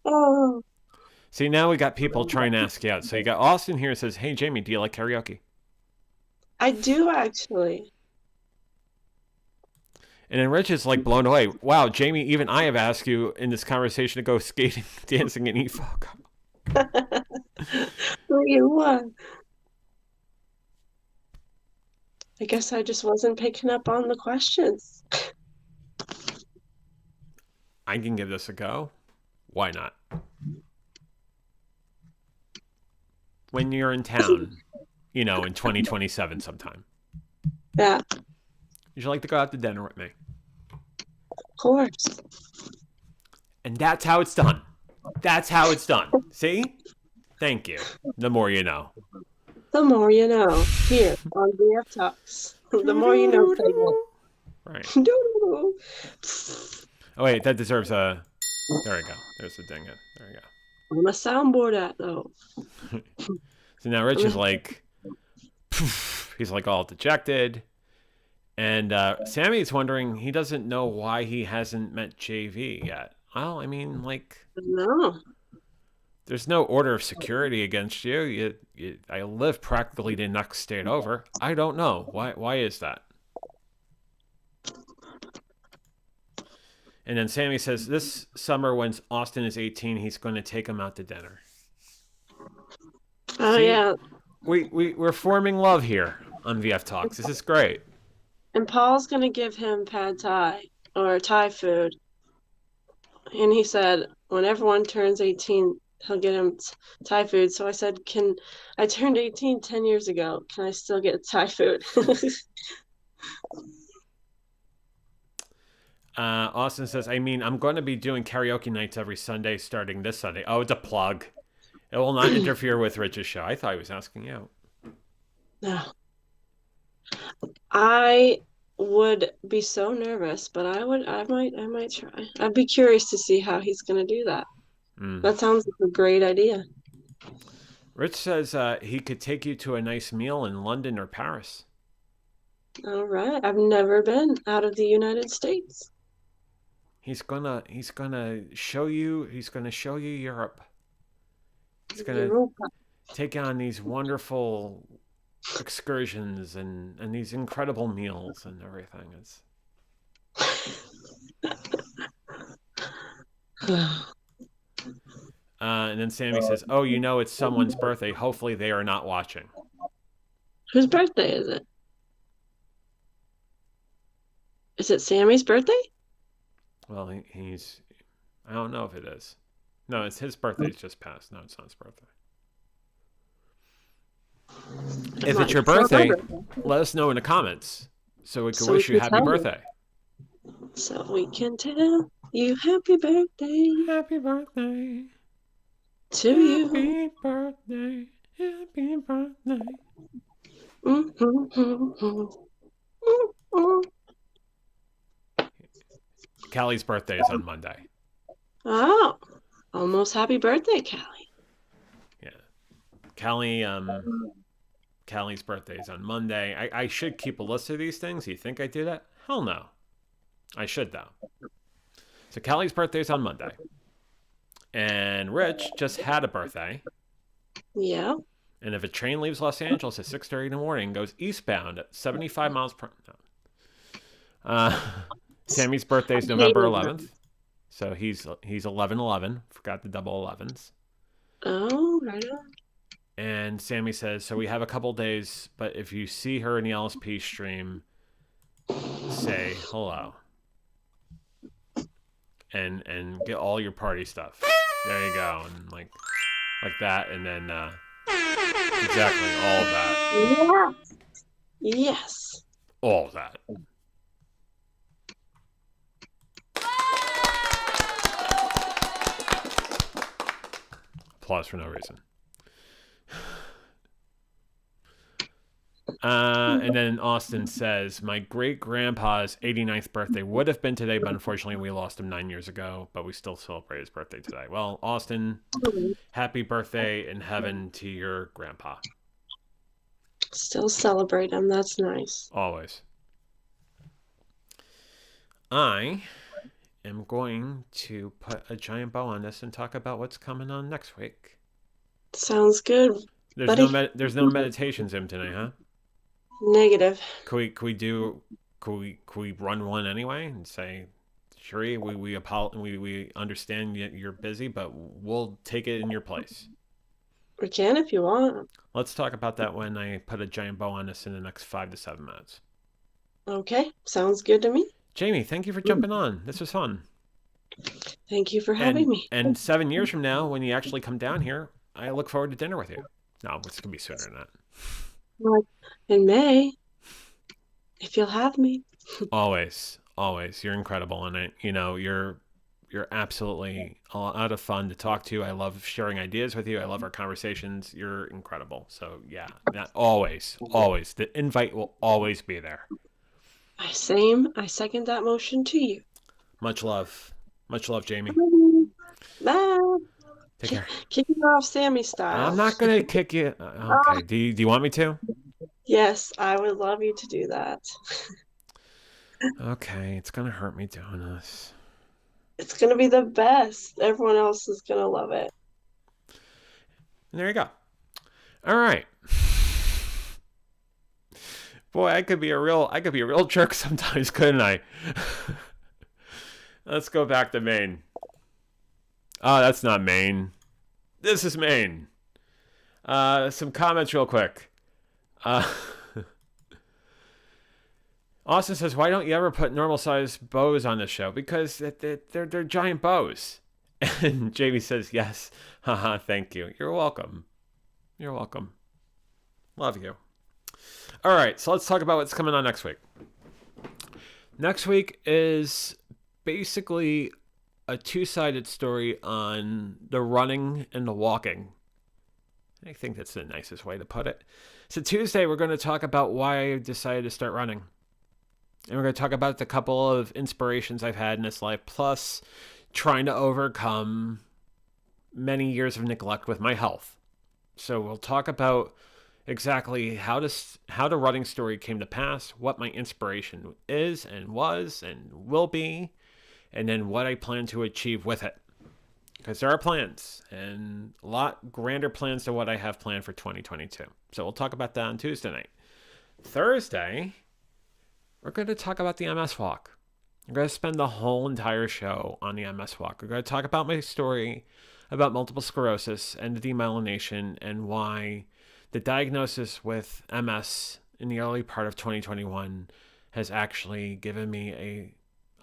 Oh, See, now we got people trying to ask you out. So you got Austin here says, hey, Jamie, do you like karaoke? I do actually. And then Rich is like blown away. Wow, Jamie, even I have asked you in this conversation to go skating, dancing, and eat folk. 3-1. I guess I just wasn't picking up on the questions. I can give this a go. Why not? When you're in town, in 2027 sometime. Yeah, Would you like to go out to dinner with me? of course. And that's how it's done. That's how it's done. See? Thank you. The more you know. The more you know. Here on VF Talks. The more you know segment. Right. Doo-doo-doo. Oh, wait, that deserves a... There we go. There's the ding it. There we go. On a soundboard at though. So now Rich is like... He's like all dejected. And Sammy's wondering, he doesn't know why he hasn't met JV yet. Well, I mean, like... No. There's no order of security against you. I live practically the next state over. I don't know. Why is that? And then Sammy says this summer when Austin is 18, he's going to take him out to dinner. Oh See? yeah. We're forming love here on VF Talks. This is great. And Paul's gonna give him pad thai or Thai food. And he said when everyone turns 18, he'll get him Thai food. So I said, I turned 18 10 years ago. Can I still get Thai food? Austin says, I mean, I'm going to be doing karaoke nights every Sunday starting this Sunday. Oh, it's a plug. It will not interfere with Rich's show. I thought he was asking you. No. I would be so nervous, but I might try. I'd be curious to see how he's gonna do that. That sounds like a great idea. Rich says he could take you to a nice meal in London or Paris. All right. I've never been out of the United States. He's gonna show you Europe. He's gonna Europa. take on these wonderful excursions and these incredible meals and everything. It's and then Sammy says, "Oh, you know it's someone's birthday. Hopefully they are not watching." Whose birthday is it? Is it Sammy's birthday? Well, he's I don't know if it is. No, it's his birthday's just passed. No, it's not his birthday. If it's your birthday, let us know in the comments so we can wish you happy birthday. So we can tell you happy birthday Happy birthday to you. Happy birthday. Happy birthday. Callie's birthday is on Monday. Oh, almost happy birthday, Callie. Yeah. Callie's birthday is on Monday. I should keep a list of these things. You think I do that? Hell no. I should, though. So Callie's birthday is on Monday. And Rich just had a birthday. Yeah. And if a train leaves Los Angeles at 6:30 in the morning and goes eastbound at 75 miles per hour. Sammy's birthday is November 11th. So he's 11/11. Forgot the double 11s. Oh, right on. And Sammy says, so we have a couple days, but if you see her in the LSP stream, say hello. And get all your party stuff. There you go. And like that, and then exactly all of that. Yes. All of that. Applause for no reason. And then Austin says, my great-grandpa's 89th birthday would have been today, but unfortunately we lost him 9 years ago, but we still celebrate his birthday today. Well, Austin, happy birthday in heaven to your grandpa. Still celebrate him. That's nice. Always. I am going to put a giant bow on this and talk about what's coming on next week. Sounds good. There's no meditation Zoom tonight, huh? Negative. Could we run one anyway and say, Sheree, we understand you're busy, but we'll take it in your place. We can if you want. Let's talk about that when I put a giant bow on this in the next 5 to 7 minutes. Okay, sounds good to me. Jamie, thank you for jumping on. This was fun. Thank you for having me. And 7 years from now, when you actually come down here, I look forward to dinner with you. No, it's going to be sooner than that. In May, if you'll have me. Always. You're incredible, and you're absolutely a lot of fun to talk to. I love sharing ideas with you. I love our conversations. You're incredible. So yeah, always. The invite will always be there. I second that motion to you. Much love, Jamie. Bye. Take care. Kick me off Sammy style. I'm not gonna kick you. Okay. Do you want me to? Yes, I would love you to do that. Okay, it's gonna hurt me doing this. It's gonna be the best. Everyone else is gonna love it. And there you go. All right. Boy, I could be a real jerk sometimes, couldn't I? Let's go back to Maine. Oh, that's not Maine. This is Maine. Some comments real quick. Austin says, why don't you ever put normal-sized bows on the show? Because they're giant bows. And Jamie says, yes. Haha, thank you. You're welcome. You're welcome. Love you. All right, so let's talk about what's coming on next week. Next week is basically a two-sided story on the running and the walking. I think that's the nicest way to put it. So Tuesday, we're going to talk about why I decided to start running. And we're going to talk about the couple of inspirations I've had in this life, plus trying to overcome many years of neglect with my health. So we'll talk about exactly how the running story came to pass, what my inspiration is and was and will be, and then what I plan to achieve with it. Because there are plans, and a lot grander plans than what I have planned for 2022. So we'll talk about that on Tuesday night. Thursday, we're going to talk about the MS Walk. We're going to spend the whole entire show on the MS Walk. We're going to talk about my story about multiple sclerosis and the demyelination and why the diagnosis with MS in the early part of 2021 has actually given me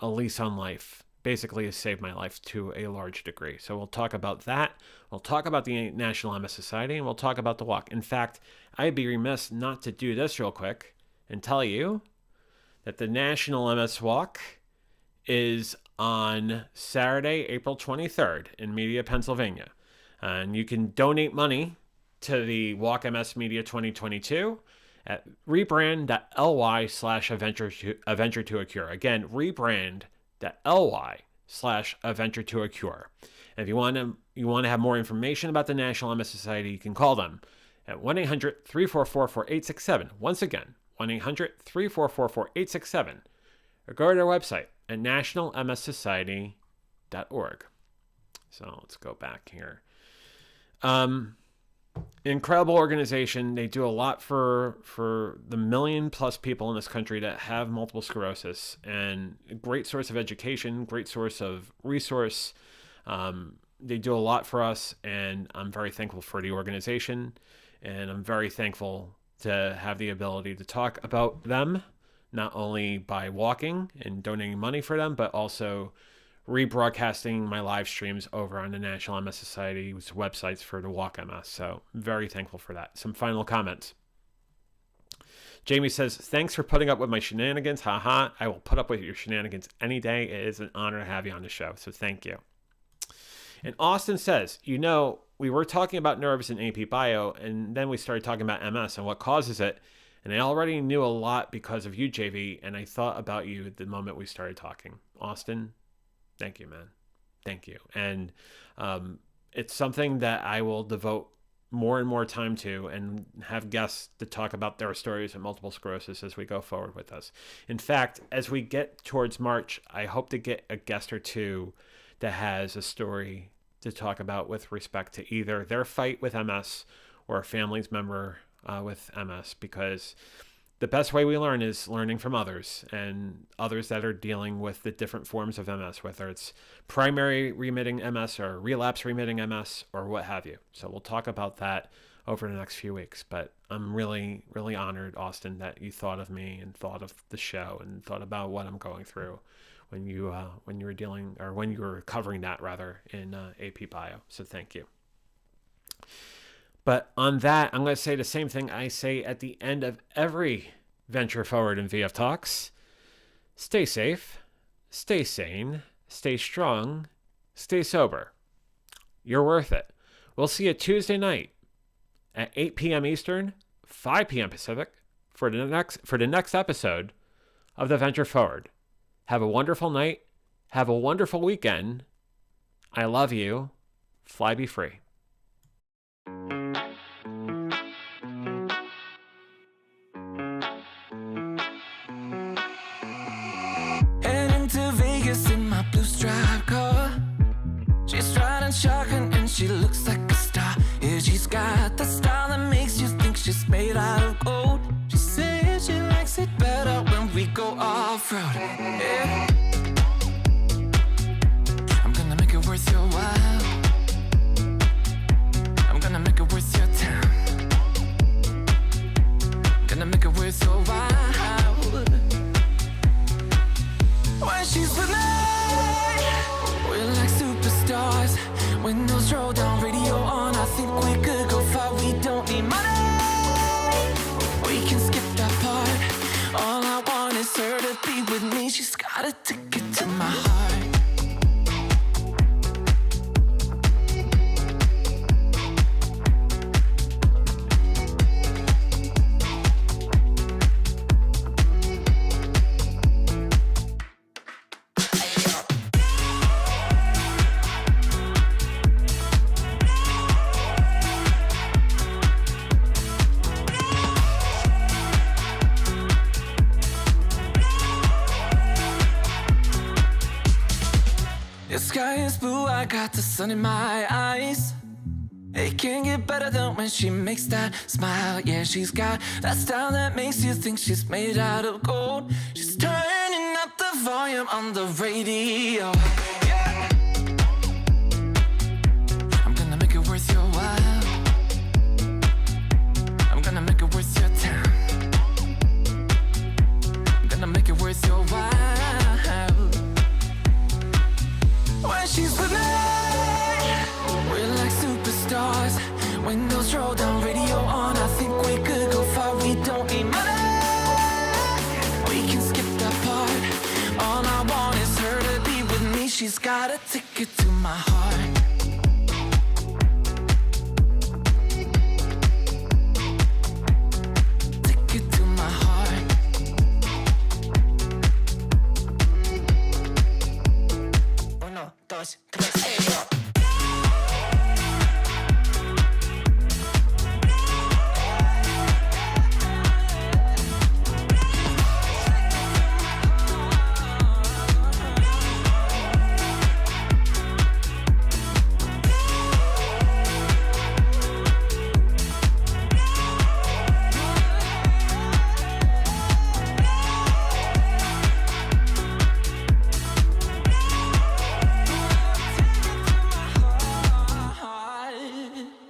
a lease on life. Basically has saved my life to a large degree. So we'll talk about that. We'll talk about the National MS Society, and we'll talk about the walk. In fact, I'd be remiss not to do this real quick and tell you that the National MS Walk is on Saturday, April 23rd in Media, Pennsylvania. And you can donate money to the Walk MS Media 2022 at rebrand.ly/adventure to a cure. Again, rebrand.ly/adventure to a cure. And if you want to have more information about the National MS Society, you can call them at 1-800-344-4867. Once again, 1-800-344-4867. Or go to their website at nationalmssociety.org. So let's go back here. Incredible organization. They do a lot for the 1 million+ people in this country that have multiple sclerosis, and a great source of education, great source of resource. They do a lot for us, and I'm very thankful for the organization, and I'm very thankful to have the ability to talk about them, not only by walking and donating money for them, but also rebroadcasting my live streams over on the National MS Society's websites for the Walk MS. So very thankful for that. Some final comments. Jamie says, thanks for putting up with my shenanigans. Haha. I will put up with your shenanigans any day. It is an honor to have you on the show. So thank you. And Austin says, we were talking about nerves in AP Bio, and then we started talking about MS and what causes it. And I already knew a lot because of you, JV, and I thought about you the moment we started talking. Austin, thank you, man. Thank you. And it's something that I will devote more and more time to and have guests to talk about their stories of multiple sclerosis as we go forward with us. In fact, as we get towards March, I hope to get a guest or two that has a story to talk about with respect to either their fight with MS or a family's member with MS, because the best way we learn is learning from others, and others that are dealing with the different forms of MS, whether it's primary remitting MS or relapse remitting MS or what have you. So we'll talk about that over the next few weeks. But I'm really, really honored, Austin, that you thought of me and thought of the show and thought about what I'm going through when you were covering that rather in AP Bio. So thank you. But on that, I'm going to say the same thing I say at the end of every Venture Forward in VF Talks. Stay safe, stay sane, stay strong, stay sober. You're worth it. We'll see you Tuesday night at 8 p.m. Eastern, 5 p.m. Pacific for the next episode of the Venture Forward. Have a wonderful night. Have a wonderful weekend. I love you. Fly be free. Shocking, and she looks like a star. Yeah, she's got the style that makes you think she's made out of gold. She says she likes it better when we go off-road. Yeah. worth your while. I'm gonna make it worth your time. Gonna make it worth your while. When she's with me, we're like superstars. Windows roll down, radio on. I think we could go far. We don't need money. We can skip that part. All I want is her to be with me. She's got a ticket to my heart. The sky is blue, I got the sun in my eyes. It can't get better than when she makes that smile. Yeah, she's got that style that makes you think she's made out of gold. She's turning up the volume on the radio.